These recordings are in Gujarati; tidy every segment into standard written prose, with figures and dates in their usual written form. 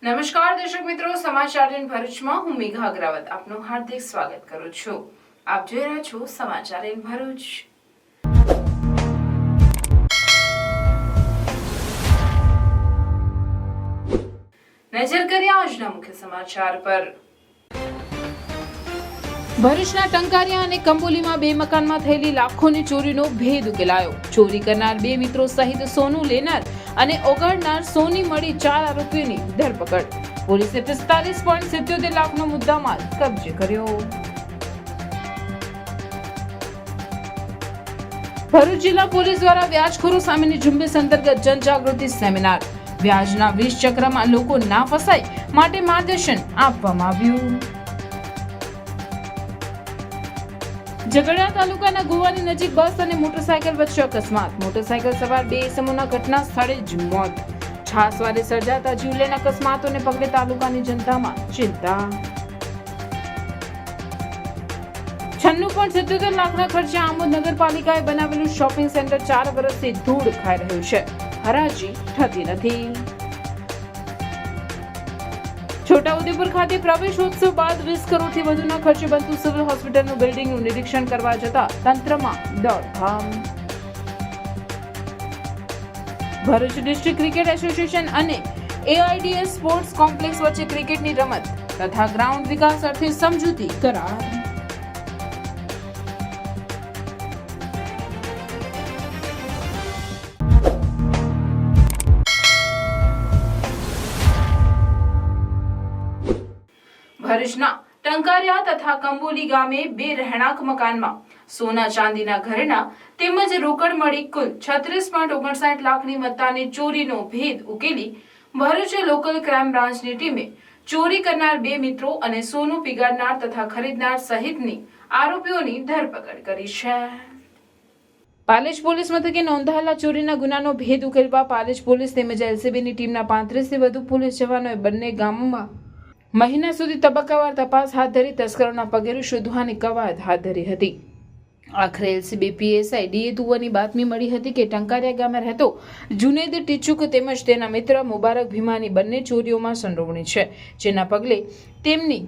નમસ્કાર દર્શક મિત્રો, સમાચાર ઇન ભરૂચમાં હું મેઘા અગ્રવાલ આપનું હાર્દિક સ્વાગત કરું છું। આપ જોઈ રહ્યા છો સમાચાર ઇન ભરૂચ। નજર કરીએ આજના મુખ્ય સમાચાર પર। ભરૂચના ટંકારિયા અને કંબોલીમાં બે મકાનમાં થયેલી લાખોની ચોરીનો ભેદ ઉકેલાયો। ચોરી કરનાર બે મિત્રો સહિત સોનું લેનાર અને ઓગાળનાર સોની મળી 4 આરોપીઓની ધરપકડ। પોલીસે 45.77 લાખનો મુદ્દામાલ કબજે કર્યો। ભરૂચ જિલ્લા પોલીસ દ્વારા વ્યાજખોરો સામેની ઝુંબેશ અંતર્ગત જનજાગૃતિ સેમિનાર। વ્યાજના 20 ચક્રમાં લોકો ના ફસાય માટે માર્ગદર્શન આપવામાં આવ્યું। ઝઘડિયા તાલુકાના ગોવાની નજીક બસ અને મોટરસાયકલ વચ્ચે અકસ્માત। મોટરસાયકલ સવાર બે ઇસમોના ઘટના સ્થળે જ મોત। છાસવારે સર્જાતા જીવલેણ અકસ્માતોને પગલે તાલુકાની જનતામાં ચિંતા। 96.77 લાખના ખર્ચે આમોદ નગરપાલિકાએ બનાવેલું શોપિંગ સેન્ટર 4 વર્ષથી ધૂળ ખાઈ રહ્યું છે। હરાજી થતી નથી। છોટાઉદેપુર ખાતે પ્રવેશોત્સવ બાદ 20 કરોડથી વધુના ખર્ચે બનતું સિવિલ હોસ્પિટલનું બિલ્ડિંગનું નિરીક્ષણ કરવા જતા તંત્રમાં દોડધામ। ભરૂચ ડિસ્ટ્રિક્ટ ક્રિકેટ એસોસિએશન અને એઆઈડીએસ સ્પોર્ટ્સ કોમ્પ્લેક્સ વચ્ચે ક્રિકેટની રમત તથા ગ્રાઉન્ડ વિકાસ અર્થે સમજૂતી કરાર। ભરૂચના ટંકારિયા તથા કંબોલી ગામે બે રહેણાંક મકાનમાં સોના ચાંદીના ઘરેણા તેમજ રોકડ મળી કુલ 36.59 લાખની મત્તાની ચોરીનો ભેદ ઉકેલી ભરૂચ લોકલ ક્રાઇમ બ્રાન્ચની ટીમે ચોરી કરનાર બે મિત્રો અને સોનું પીગાડનાર તથા ખરીદનાર સહિતની આરોપીઓની ધરપકડ કરી છે। પાલેજ પોલીસ મથકે નોંધાયેલા ચોરીના ગુનાનો ભેદ ઉકેલવા પાલેજ પોલીસ તેમજ એલસીબીની ટીમના 35થી વધુ પોલીસ જવાનોએ બંને ગામોમાં મહિના સુધી તબક્કાવાર તપાસ હાથ ધરી તસ્કરોના પગેરું શોધવાની કવાયત હાથ ધરી હતી। આખરે એલસીબી પીએસઆઈ ડીએ તુવરની બાતમી મળી હતી કે ટંકારિયા ગામે રહેતો જુનેદ ટીચુક તેમજ તેના મિત્ર મુબારક ભીમાની બંને ચોરીઓમાં સંડોવણી છે, જેના પગલે તેમની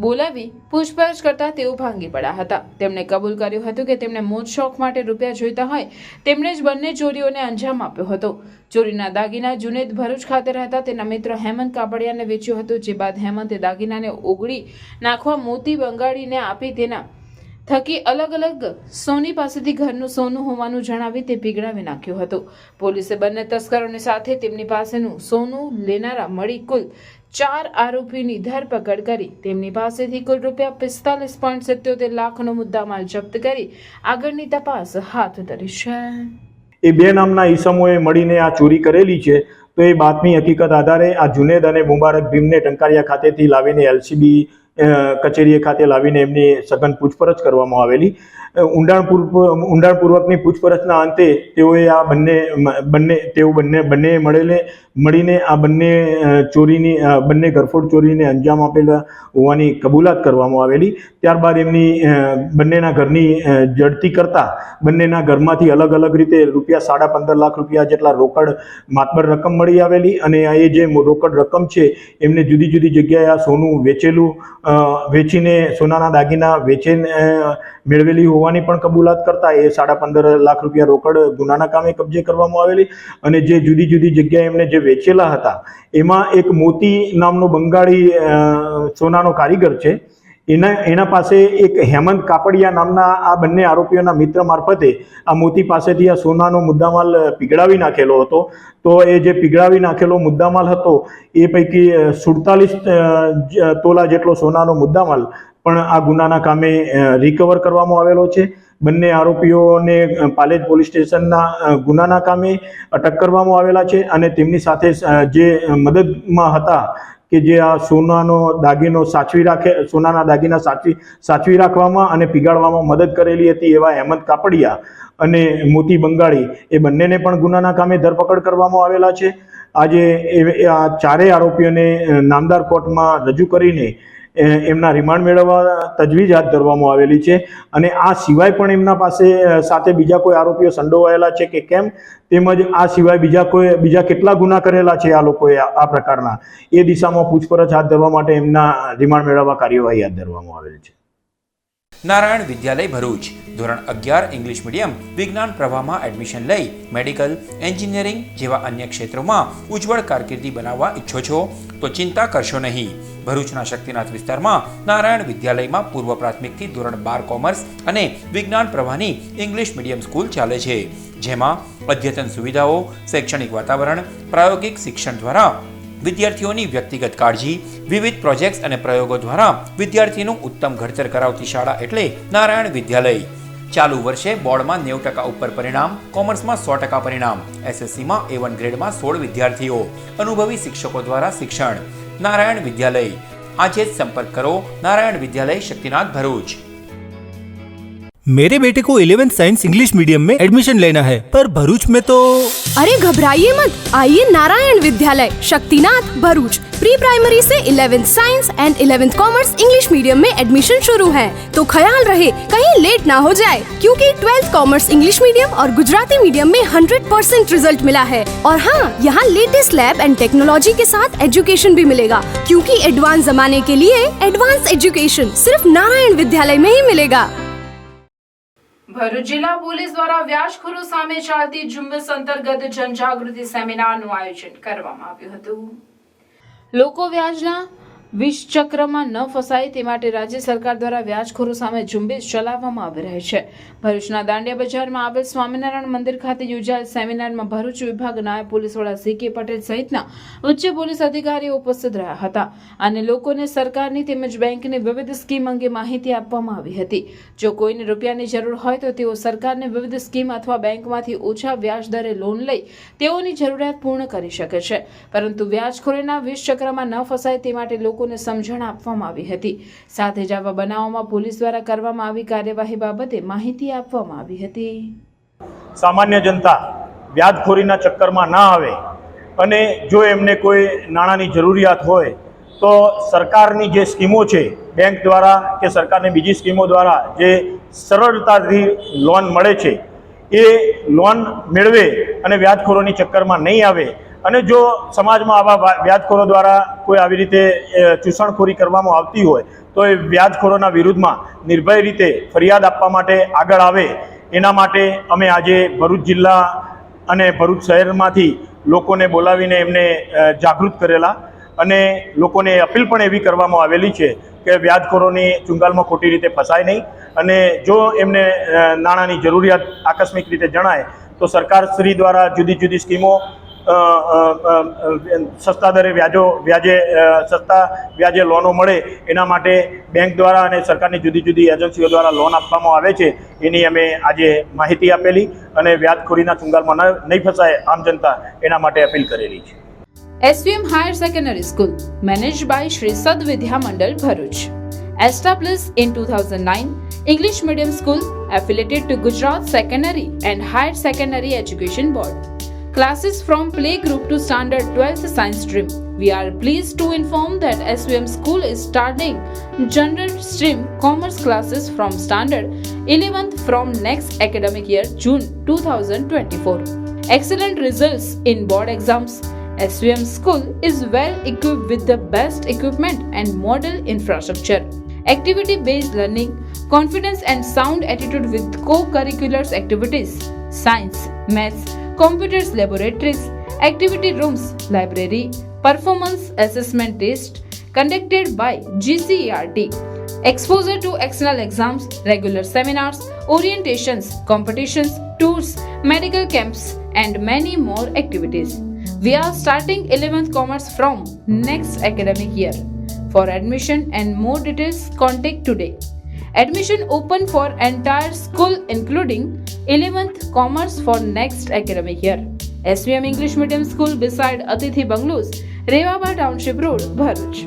બોલાવી પૂછપરછ કરતા તેઓ ભાંગી પડ્યા હતા। તેમણે કબૂલ કર્યું હતું કે તેમને મોજ શોખ માટે રૂપિયા જોઈતા હોય તેમણે જ બંને ચોરીઓને અંજામ આપ્યો હતો। ચોરીના દાગીના જુનેદ ભરૂચ ખાતે રહેતા તેના મિત્ર હેમંત કાપડિયાને વેચ્યો હતો, જે બાદ હેમંતે દાગીનાને ઓગળી નાખવા મોતી બંગાળીને આપી તેના થકી અલગ અલગ સોની પાસેથી ઘરનું સોનું હોવાનું જણાવી તે પીગળાવી નાખ્યું હતું। પોલીસે બંને તસ્કરોની સાથે તેમની પાસેનું સોનું લેનારા મળી કુલ 4 આરોપીની ધરપકડ કરી તેમની પાસેથી કુલ રૂપિયા 45.77 લાખનો મુદ્દામાલ જપ્ત કરી આગળની તપાસ હાથ ધરી છે। એ બે નામના ઈસમોએ મળીને આ ચોરી કરેલી છે, તો એ બાતમી હકીકત આધારે આ જુનેદ અને મુબારક ભીમને ટંકારિયા ખાતેથી લાવીને એલસીબી કચેરી ખાતે લાવીને એમની સઘન પૂછપરછ કરવામાં આવેલી। ઊંડાણપૂર્વકની પૂછપરછના અંતે તેઓએ આ બંને મળીને આ બંને ચોરીની બંને ઘરફોડ ચોરીને અંજામ આપેલા હોવાની કબૂલાત કરવામાં આવેલી। ત્યારબાદ એમની બંનેના ઘરની જડતી કરતા બંનેના ઘરમાંથી અલગ અલગ રીતે રૂપિયા 15.5 લાખ રૂપિયા જેટલા રોકડ માતબર રકમ મળી આવેલી અને એ જે રોકડ રકમ છે એમને જુદી જુદી જગ્યાએ આ સોનું વેચીને સોનાના દાગીના વેચીને મેળવેલી હોવાની પણ કબૂલાત કરતા એ 15.5 લાખ રૂપિયા રોકડ ગુનાના કામે કબજે કરવામાં આવેલી। અને જે જુદી જુદી જગ્યાએ એમને જે વેચેલા હતા એમાં એક મોતી નામનો બંગાળી સોનાનો કારીગર છે, એના પાસે એક હેમંત કાપડિયા નામના આ બંને આરોપીઓના મિત્ર મારફતે આ મોતી પાસેથી આ સોનાનો મુદ્દામાલ પીગળાવી નાખેલો હતો। તો એ જે પીગળાવી નાખેલો મુદ્દામાલ હતો એ પૈકી 47 તોલા જેટલો સોનાનો મુદ્દામાલ પણ આ ગુનાના કામે રિકવર કરવામાં આવેલો છે। બંને આરોપીઓને પાલેજ પોલીસ સ્ટેશનના ગુનાના કામે અટક કરવામાં આવેલા છે અને તેમની સાથે જે મદદમાં હતા કે જે આ સોનાના દાગીના સાચવી રાખવામાં અને પીગાળવામાં મદદ કરેલી હતી એવા હેમંત કાપડિયા અને મોતી બંગાળી એ બંનેને પણ ગુનાના કામે ધરપકડ કરવામાં આવેલા છે। આજે આ ચારેય આરોપીઓને નામદાર કોર્ટમાં રજૂ કરીને એમના રિમાન્ડ મેળવવા તજવીજ હાથ ધરવામાં આવેલી છે અને આ સિવાય પણ એમના પાસે સાથે બીજા કોઈ આરોપીઓ સંડોવાયેલા છે કે કેમ, તેમજ આ સિવાય બીજા કેટલા ગુના કરેલા છે આ લોકોએ આ પ્રકારના, એ દિશામાં પૂછપરછ હાથ ધરવા માટે એમના રિમાન્ડ મેળવવા કાર્યવાહી હાથ ધરવામાં આવેલ છે. નારાયણ વિદ્યાલય ભરૂચ ધોરણ 11 ઇંગ્લિશ મીડિયમ વિજ્ઞાન પ્રવાહમાં એડમિશન લઈ મેડિકલ, એન્જિનિયરિંગ જેવા અન્ય ક્ષેત્રોમાં ઉજ્જવળ કારકિર્દી બનાવવા ઈચ્છો છો તો ચિંતા કરશો નહીં. ભરૂચના શક્તિનાથ વિસ્તારમાં નારાયણ વિદ્યાલયમાં પૂર્વ પ્રાથમિકથી ધોરણ 12 કોમર્સ અને વિજ્ઞાન પ્રવાહની ઇંગ્લિશ મીડિયમ સ્કૂલ ચાલે છે, જેમાં અદ્યતન સુવિધાઓ, શૈક્ષણિક વાતાવરણ, પ્રાયોગિક શિક્ષણ દ્વારા વિદ્યાર્થીઓની વ્યક્તિગત કાળજી, વિવિધ પ્રોજેક્ટ્સ અને પ્રયોગો દ્વારા વિદ્યાર્થીનું ઉત્તમ ઘડતર કરાવતી શાળા એટલે નારાયણ વિદ્યાલય. ચાલુ વર્ષે બોર્ડમાં 90% ઉપર પરિણામ, કોમર્સમાં 100% પરિણામ, એસએસસીમાં A1 ગ્રેડમાં 16 વિદ્યાર્થીઓ, અનુભવી શિક્ષકો દ્વારા શિક્ષણ. નારાયણ વિદ્યાલય. આજે જ સંપર્ક કરો નારાયણ વિદ્યાલય, શક્તિનાથ, भरूच. मेरे बेटे को 11th साइंस इंग्लिश मीडियम में एडमिशन लेना है, पर भरूच में तो... अरे घबराइए मत, आइए नारायण विद्यालय शक्तिनाथ भरूच. प्री प्राइमरी से 11th science and 11th commerce English medium में एडमिशन शुरू है, तो ख्याल रहे कहीं लेट ना हो जाए, क्योंकि 12th कॉमर्स इंग्लिश मीडियम और गुजराती मीडियम में 100% रिजल्ट मिला है. और हाँ, यहाँ लेटेस्ट लैब एंड टेक्नोलॉजी के साथ एजुकेशन भी मिलेगा, क्योंकि एडवांस जमाने के लिए एडवांस एजुकेशन सिर्फ नारायण विद्यालय में ही मिलेगा. ભરૂચ જિલ્લા પોલીસ દ્વારા વ્યાજખોરો સામે ચાલતી ઝુંબેશ અંતર્ગત જનજાગૃતિ સેમિનારનું આયોજન કરવામાં આવ્યું હતું. લોકો વ્યાજના વિષચક્રમાં ન ફસાય તે માટે રાજ્ય સરકાર દ્વારા વ્યાજખોરો સામે ઝુંબેશ ચલાવવામાં આવી રહી છે. ભરૂચના દાંડિયા બજારમાં આવેલ સ્વામિનારાયણ મંદિર ખાતે યોજાયેલ સેમિનારમાં ભરૂચ વિભાગ નાયબ પોલીસ વડા CK પટેલ સહિતના ઉચ્ચ પોલીસ અધિકારીઓ ઉપસ્થિત રહ્યા હતા અને લોકોને સરકારની તેમજ બેંકની વિવિધ સ્કીમ અંગે માહિતી આપવામાં આવી હતી. જો કોઈને રૂપિયાની જરૂર હોય તો તેઓ સરકારની વિવિધ સ્કીમ અથવા બેંકમાંથી ઓછા વ્યાજ દરે લોન લઈ તેઓની જરૂરિયાત પૂર્ણ કરી શકે છે, પરંતુ વ્યાજખોરીના વિષચક્રમાં ન ફસાય તે માટે લોકોને સમજણ આપવામાં આવી હતી. સાથે જ આવા બનાવોમાં પોલીસ દ્વારા કરવામાં આવી કાર્યવાહી બાબતે માહિતી આપવામાં આવી હતી. સામાન્ય જનતા વ્યાજખોરીના ચક્કરમાં ના આવે અને જો એમને કોઈ નાણાંની જરૂરિયાત હોય તો સરકારની જે સ્કીમો છે, બેંક દ્વારા કે સરકારની બીજી સ્કીમો દ્વારા જે સરળતાથી લોન મળે છે એ લોન મેળવે અને વ્યાજખોરોની ચક્કરમાં નહીં આવે. અને જો સમાજમાં આવા વ્યાજખોરો દ્વારા કોઈ આવી રીતે ચૂસણખોરી કરવામાં આવતી હોય તો એ વ્યાજખોરોના વિરુદ્ધમાં નિર્ભય રીતે ફરિયાદ આપવા માટે આગળ આવે. એના માટે અમે આજે ભરૂચ જિલ્લા અને ભરૂચ શહેરમાંથી લોકોને બોલાવીને એમને જાગૃત કરેલા અને લોકોને અપીલ પણ એવી કરવામાં આવેલી છે કે વ્યાજખોરોની ચુંગાલમાં ખોટી રીતે ફસાય નહીં અને જો એમને નાણાંની જરૂરિયાત આકસ્મિક રીતે જણાય તો સરકારશ્રી દ્વારા જુદી જુદી સ્કીમો સસ્તા દરે સસ્તા વ્યાજે લોનો મળે એના માટે બેંક દ્વારા અને સરકારની જુદી જુદી એજન્સીઓ દ્વારા લોન આપવામાં આવે છે. એની અમે આજે માહિતી આપેલી અને વ્યાજખોરીના ચુંગાલમાં નહીં ફસાય આમ જનતા એના માટે અપીલ કરેલી છે. SVM Higher Secondary School, managed by Shri Sad Vidya Mandal, Bharuch. Established in 2009, English medium school affiliated to Gujarat Secondary and Higher Secondary Education Board. Classes from playgroup to standard 12th science stream. We are pleased to inform that SVM school is starting general stream commerce classes from standard 11th from next academic year, June 2024. Excellent results in board exams. SVM school is well equipped with the best equipment and model infrastructure. Activity-based learning, confidence and sound attitude with co-curricular activities, science, maths, computers laboratories, activity rooms, library, performance assessment test conducted by GCERT, exposure to external exams, regular seminars, orientations, competitions, tours, medical camps and many more activities. We are starting 11th commerce from next academic year. For admission and more details, contact today. Admission open for entire school including 11th commerce for next academic year. SVM English Medium School beside Atithi Bungalows, Rewaba Township Road, Bharuch.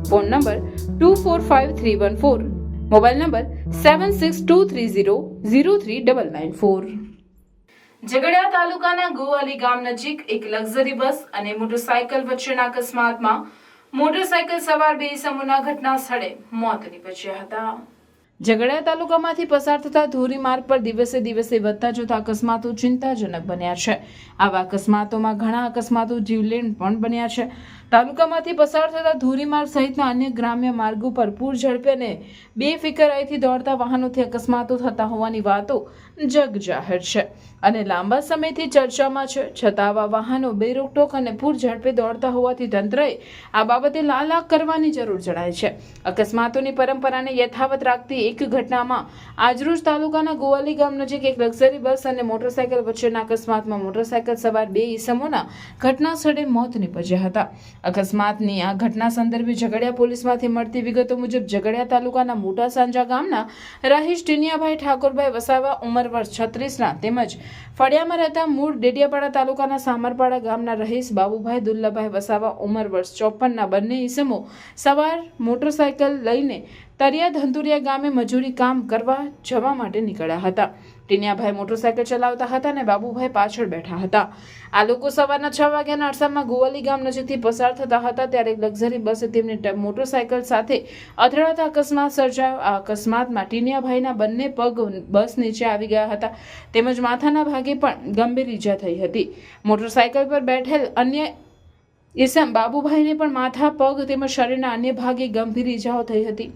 Phone number 245314. Mobile number 7623003994. Jhagadia તાલુકાના ગોવાલી ગામ નજીક એક લક્ઝરી બસ અને મોટરસાયકલ વચ્ચેના અકસ્માતમાં મોટરસાયકલ સવાર 2 ઇસમોના ઘટના સ્થળે મોત નીપજ્યા હતા. ઝઘડિયા તાલુકામાંથી પસાર થતા ધોરીમાર્ગ પર દિવસે દિવસે વધતા જતા અકસ્માતો ચિંતાજનક બન્યા છે. આવા અકસ્માતોમાં ઘણા અકસ્માતો જીવલેણ પણ બન્યા છે. તાલુકામાંથી પસાર થતા ધોરીમાર્ગ સહિતના અન્ય ગ્રામ્ય માર્ગો પર પૂર ઝડપે અને બેફિકરાઈથી દોડતા વાહનોથી અકસ્માતો થતા હોવાની વાતો જગ જાહેર છે અને લાંબા સમયથી ચર્ચામાં છે. છતાં આવા વાહનો બેરોકટોક અને પૂર ઝડપે દોડતા હોવાથી તંત્રએ આ બાબતે લાલાક કરવાની જરૂર જણાય છે. અકસ્માતોની પરંપરાને યથાવત રાખતી એક ઘટનામાં આજરોજ તાલુકાના ગોવાલી ગામ નજીક એક લક્ઝરી બસ અને મોટરસાયકલ વચ્ચેના અકસ્માતમાં મોટરસાયકલ સવાર 2 ઇસમોના ઘટના સ્થળે મોત નીપજ્યા હતા. અકસ્માતની આ ઘટના સંદર્ભે ઝઘડિયા પોલીસમાંથી મળતી વિગતો મુજબ ઝઘડિયા તાલુકાના મોટા સાંજા ગામના રહીશ ટીનિયાભાઈ ઠાકોરભાઈ વસાવા ઉંમર વર્ષ 36ના તેમજ ફળિયામાં રહેતા મૂળ ડેડિયાપાડા તાલુકાના સામરપાડા ગામના રહીશ બાબુભાઈ દુલ્લાભાઈ વસાવા ઉંમર વર્ષ 54ના બંને ઇસમો સવાર મોટરસાયકલ લઈને તરિયા ધંતુરિયા ગામે મજૂરી કામ કરવા જવા માટે નીકળ્યા હતા. ટીનિયાભાઈ મોટરસાયકલ ચલાવતા હતા અને બાબુભાઈ પાછળ બેઠા હતા. આ લોકો સવારના 6 વાગ્યાના અરસામાં ગોવાલી ગામ નજીકથી પસાર થતા હતા ત્યારે એક લક્ઝરી બસે તેમની મોટરસાયકલ સાથે અથડાતા અકસ્માત સર્જાયો. આ અકસ્માતમાં ટીનિયાભાઈના બંને પગ બસ નીચે આવી ગયા હતા તેમજ માથાના ભાગે પણ ગંભીર ઈજા થઈ હતી. મોટરસાયકલ પર બેઠેલ અન્ય ઈસમ બાબુભાઈને પણ માથા, પગ તેમજ શરીરના અન્ય ભાગે ગંભીર ઈજાઓ થઈ હતી.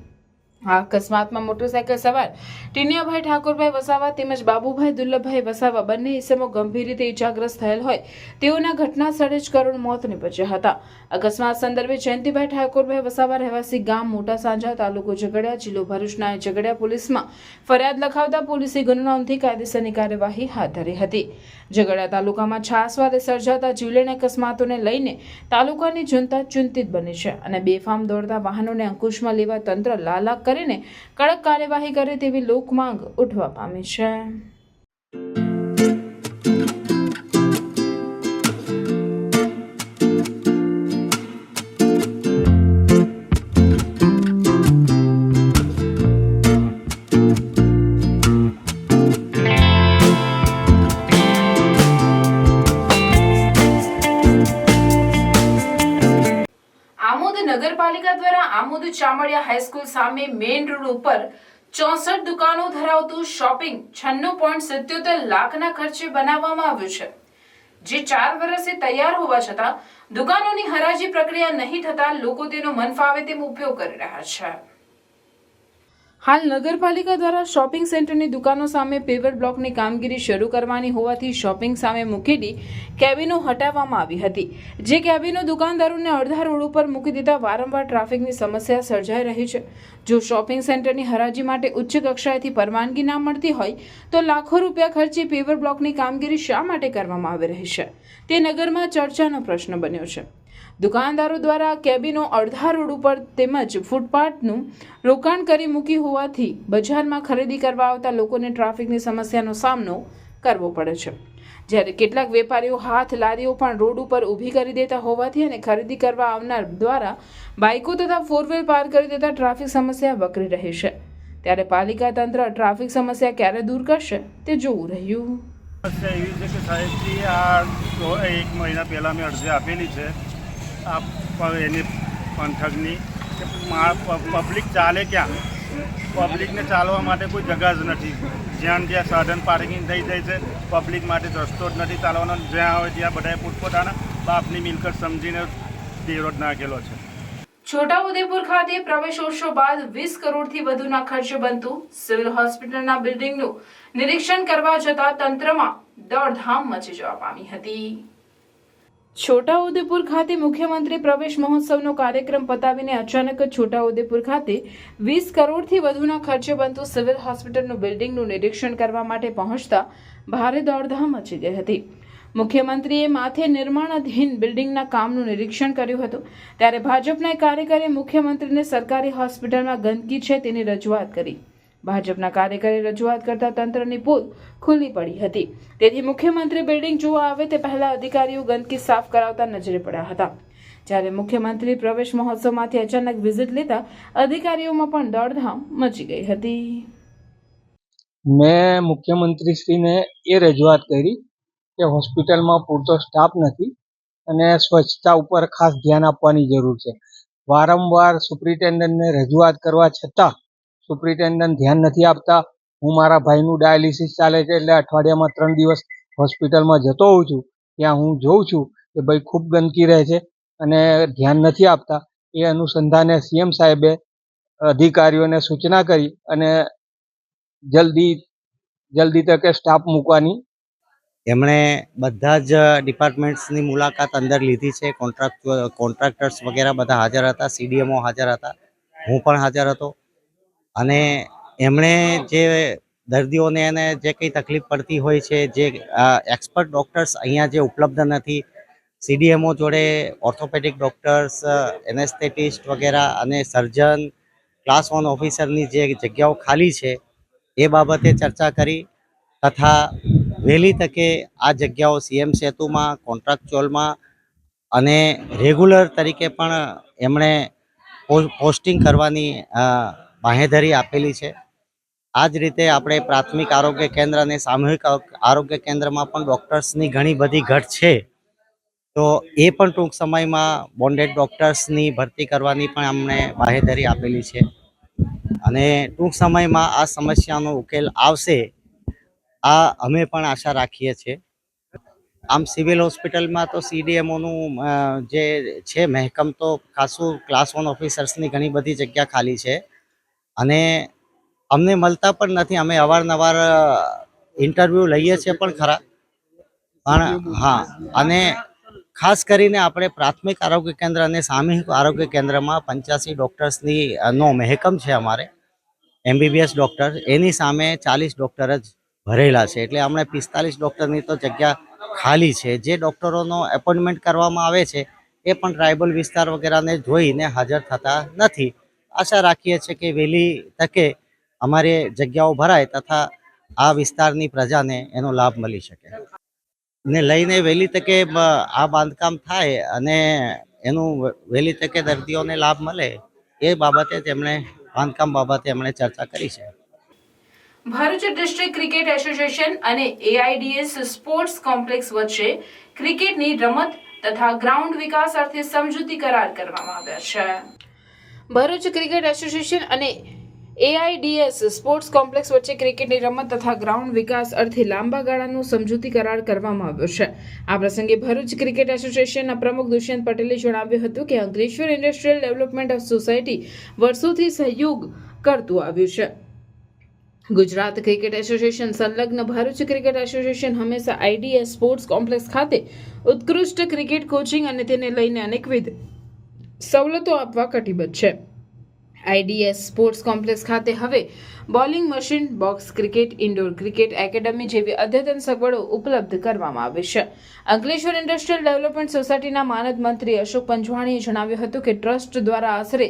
આ અકસ્માતમાં મોટરસાયકલ સવાર ટીનિયાભાઈ ઠાકોરભાઈ વસાવા તેમજ બાબુભાઈ દુલ્લભભાઈ વસાવા બંને ઇસમો ગંભીર રીતે ઇજાગ્રસ્ત થયેલ હોય તેઓના ઘટના સ્થળે જ કરુણ મોત નીપજ્યા હતા. અકસ્માત સંદર્ભે જયંતિભાઈ ઠાકોરભાઈ વસાવા રહેવાસી ગામ મોટા સાંજા તાલુકો ઝઘડિયા જિલ્લો ભરૂચના ઝઘડિયા પોલીસમાં ફરિયાદ લખાવતા પોલીસે ગુનો નોંધી કાયદેસરની કાર્યવાહી હાથ ધરી હતી. ઝઘડિયા તાલુકામાં છાસવારે સર્જાતા જીવલેણ અકસ્માતોને લઈને તાલુકાની જનતા ચિંતિત બની છે અને બેફામ દોડતા વાહનોને અંકુશમાં લેવા તંત્ર લાલાક કરીને કડક કાર્યવાહી કરે તેવી લોકમાંગ ઉઠવા પામી છે. આમોદ નગરપાલિકા દ્વારા આમોદ ચામડિયા હાઈસ્કૂલ સામે મેઇન રોડ ઉપર 64 દુકાનો ધરાવતું શોપિંગ 96.77 લાખના ખર્ચે બનાવવામાં આવ્યું છે, જે 4 વર્ષથી તૈયાર હોવા છતાં દુકાનોની હરાજી પ્રક્રિયા નહીં થતા લોકો તેનો મનફાવે તેમ ઉપયોગ કરી રહ્યા છે. હાલ નગરપાલિકા દ્વારા શોપિંગ સેન્ટરની દુકાનો સામે પેવર બ્લોકની કામગીરી શરૂ કરવાની હોવાથી શોપિંગ સામે મૂકેલી કેબિનો હટાવવામાં આવી હતી, જે કેબિનો દુકાનદારોને અડધા રોડ ઉપર મૂકી દેતા વારંવાર ટ્રાફિકની સમસ્યા સર્જાઈ રહી છે. જો શોપિંગ સેન્ટરની હરાજી માટે ઉચ્ચ કક્ષાએથી પરવાનગી ના મળતી હોય તો લાખો રૂપિયા ખર્ચે પેવર બ્લોકની કામગીરી શા માટે કરવામાં આવી રહી છે તે નગરમાં ચર્ચાનો પ્રશ્ન બન્યો છે. દુકાનદારો દ્વારા કેબિનો અડધા રોડ ઉપર તેમજ ફૂટપાથનું રોકાણ કરી મૂકી હોવાથી બજારમાં ખરીદી કરવા આવતા લોકોને ટ્રાફિકની સમસ્યાનો સામનો કરવો પડે છે, જ્યારે કેટલાક વેપારીઓ હાથ લારીઓ પણ રોડ ઉપર ઊભી કરી દેતા હોવાથી અને ખરીદી કરવા આવનાર દ્વારા બાઇકો તથા 4 વ્હીલ પાર કરી દેતા ટ્રાફિક સમસ્યા વકરી રહી છે. ત્યારે પાલિકા તંત્ર ટ્રાફિક સમસ્યા ક્યારે દૂર કરશે તે જોવું રહ્યું. સમસ્યા એવી છે કે સાહેબજી આ 1 મહિના પહેલાં મેં અરજી આપેલી છે એની પંથકની કે પબ્લિક ચાલે ક્યાં, પબ્લિકને ચાલવા માટે કોઈ જગા જ નથી. જ્યાં સાધન પાર્કિંગ થઈ જાય છે, પબ્લિક માટે રસ્તો જ નથી ચાલવાનો. જ્યાં હોય ત્યાં બધાએ પોતપોતાના બાપની મિલકત સમજીને વિરોધ નાખેલો છે. છોટાઉદેપુર ખાતે પ્રવેશોત્સવ બાદ 20 કરોડથી વધુના ખર્ચે બનતું સિવિલ હોસ્પિટલના બિલ્ડિંગનું નિરીક્ષણ કરવા જતા તંત્રમાં દોડધામ મચી જવા પામી હતી. છોટાઉદેપુર ખાતે મુખ્યમંત્રી પ્રવેશ મહોત્સવનો કાર્યક્રમ પતાવીને અચાનક છોટાઉદેપુર ખાતે 20 કરોડથી વધુના ખર્ચે બનતું સિવિલ હોસ્પિટલનું બિલ્ડિંગનું નિરીક્ષણ કરવા માટે પહોંચતા ભારે દોડધામ મચી ગઈ હતી. મુખ્યમંત્રીએ માથે નિર્માણાધીન બિલ્ડિંગના કામનું નિરીક્ષણ કર્યું હતું, ત્યારે ભાજપના કાર્યકરે મુખ્યમંત્રીને સરકારી હોસ્પિટલમાં ગંદકી છે તેની રજૂઆત કરી. ભાજપના કાર્યકરે રજૂઆત કરતા તંત્રની પોલ ખુલ્લી પડી હતી, તેથી મુખ્યમંત્રી બિલ્ડિંગ જોવા આવે તે પહેલા અધિકારીઓ ગંદકી સાફ કરાવતા નજરે પડ્યા હતા. જ્યારે મુખ્યમંત્રી પ્રવેશ મહોત્સવમાંથી અચાનક વિઝિટ લેતા અધિકારીઓમાં પણ દોડધામ મચી ગઈ હતી. મેં મુખ્યમંત્રીશ્રીને એ રજૂઆત કરી કે હોસ્પિટલમાં પૂરતો સ્ટાફ નથી અને સ્વચ્છતા ઉપર ખાસ ધ્યાન આપવાની જરૂર છે. વારંવાર સુપ્રિન્ટેન્ડન્ટને રજૂઆત કરવા છતાં સુપ્રિન્ટેન્ડન્ટ ધ્યાન નથી આપતા. હું મારા ભાઈનું ડાયાલિસિસ ચાલે છે એટલે અઠવાડિયામાં 3 દિવસ હોસ્પિટલમાં જતો હોઉં છું. ત્યાં હું જોઉં છું કે ભાઈ ખૂબ ગંદકી રહે છે અને ધ્યાન નથી આપતા. એ અનુસંધાને સીએમ સાહેબે અધિકારીઓને સૂચના કરી અને જલ્દી તકે સ્ટાફ મૂકવાની. એમણે બધા જ ડિપાર્ટમેન્ટ્સની મુલાકાત અંદર લીધી છે. કોન્ટ્રાક્ટર્સ વગેરે બધા હાજર હતા, CDMO હાજર હતા, હું પણ હાજર હતો. અને એમણે જે દર્દીઓને એને જે કંઈ તકલીફ પડતી હોય છે, જે એક્સપર્ટ ડૉક્ટર્સ અહીંયા જે ઉપલબ્ધ નથી, CDMO જોડે ઓર્થોપેડિક ડૉક્ટર્સ, એનેસ્થેટિસ્ટ વગેરે અને સર્જન, ક્લાસ 1 ઓફિસરની જે જગ્યાઓ ખાલી છે એ બાબતે ચર્ચા કરી તથા વહેલી તકે આ જગ્યાઓ CM સેતુમાં, કોન્ટ્રાક્ચ્યુઅલમાં અને રેગ્યુલર તરીકે પણ એમણે પોસ્ટિંગ કરવાની બાંહેધરી આપેલી છે. આ જ રીતે આપણે પ્રાથમિક આરોગ્ય કેન્દ્ર અને સામૂહિક આરોગ્ય કેન્દ્રમાં પણ ડૉક્ટર્સની ઘણી બધી ઘટ છે, તો એ પણ ટૂંક સમયમાં બોન્ડેડ ડૉક્ટર્સની ભરતી કરવાની પણ અમને બાંહેધરી આપેલી છે અને ટૂંક સમયમાં આ સમસ્યાનો ઉકેલ આવશે આ અમે પણ આશા રાખીએ છીએ. આમ સિવિલ હોસ્પિટલમાં તો CDMOનું જે છે મહેકમ તો ખાસું ક્લાસ 1 ઓફિસર્સની ઘણી બધી જગ્યા ખાલી છે અને અમને મળતા પણ નથી. અમે અવારનવાર ઇન્ટરવ્યૂ લઈએ છીએ પણ ખરા, પણ હા, અને ખાસ કરીને આપણે પ્રાથમિક આરોગ્ય કેન્દ્ર અને સામૂહિક આરોગ્ય કેન્દ્રમાં 85 ડૉક્ટર્સની નો મહેકમ છે અમારે, MBBS ડૉક્ટર. એની સામે 40 ડૉક્ટર જ ભરેલા છે, એટલે હમણાં 45 ડૉક્ટરની તો જગ્યા ખાલી છે. જે ડૉક્ટરોનો એપોઇન્ટમેન્ટ કરવામાં આવે છે એ પણ ટ્રાઇબલ વિસ્તાર વગેરેને જોઈને હાજર થતા નથી. આશા રાખીએ છીએ કે વહેલી તકે અમારી જગ્યાઓ ભરાય તથા આ વિસ્તારની પ્રજાને એનો લાભ મળી શકે ને લઈને વહેલી તકે આ બાંધકામ થાય અને એનું વહેલી તકે દર્દીઓને લાભ મળે એ બાબતે તેમણે બાંધકામ બાબતે એમણે ચર્ચા કરી છે. ભરૂચ ડિસ્ટ્રિક્ટ ક્રિકેટ એસોસિએશન અને AIDS સ્પોર્ટ્સ કોમ્પ્લેક્સ વચ્ચે ક્રિકેટની રમત તથા ગ્રાઉન્ડ વિકાસ અર્થે સમજૂતી કરાર કરવામાં આવ્યા છે. ભરૂચ ક્રિકેટ એસોસિએશન અને AIDS સ્પોર્ટ્સ કોમ્પ્લેક્સ વચ્ચે ક્રિકેટની રમત તથા ગ્રાઉન્ડ વિકાસ અર્થે લાંબા ગાળાનો સમજૂતી કરાર કરવામાં આવ્યો છે. આ પ્રસંગે ભરૂચ ક્રિકેટ એસોસિએશનના પ્રમુખ દુષ્યંત પટેલે જણાવ્યું હતું કે અંકલેશ્વર ઇન્ડસ્ટ્રીયલ ડેવલપમેન્ટ સોસાયટી વર્ષોથી સહયોગ કરતું આવ્યું છે. ગુજરાત ક્રિકેટ એસોસિએશન સંલગ્ન ભરૂચ ક્રિકેટ એસોસિએશન હંમેશા AIDS સ્પોર્ટ્સ કોમ્પ્લેક્સ ખાતે ઉત્કૃષ્ટ ક્રિકેટ કોચિંગ અને તેને લઈને અનેકવિધ સવલતો આપવા કટિબદ્ધ છે. AIDS સ્પોર્ટ્સ કોમ્પ્લેક્સ ખાતે હવે bowling machine, box cricket, indoor cricket academy જેવી અદ્યતન સગવડો ઉપલબ્ધ કરવામાં આવી છે. અંકલેશ્વર ઇન્ડસ્ટ્રીયલ ડેવલપમેન્ટ સોસાયટીના માનદ મંત્રી અશોક પંજવાણીએ જણાવ્યું હતું કે ટ્રસ્ટ દ્વારા આશરે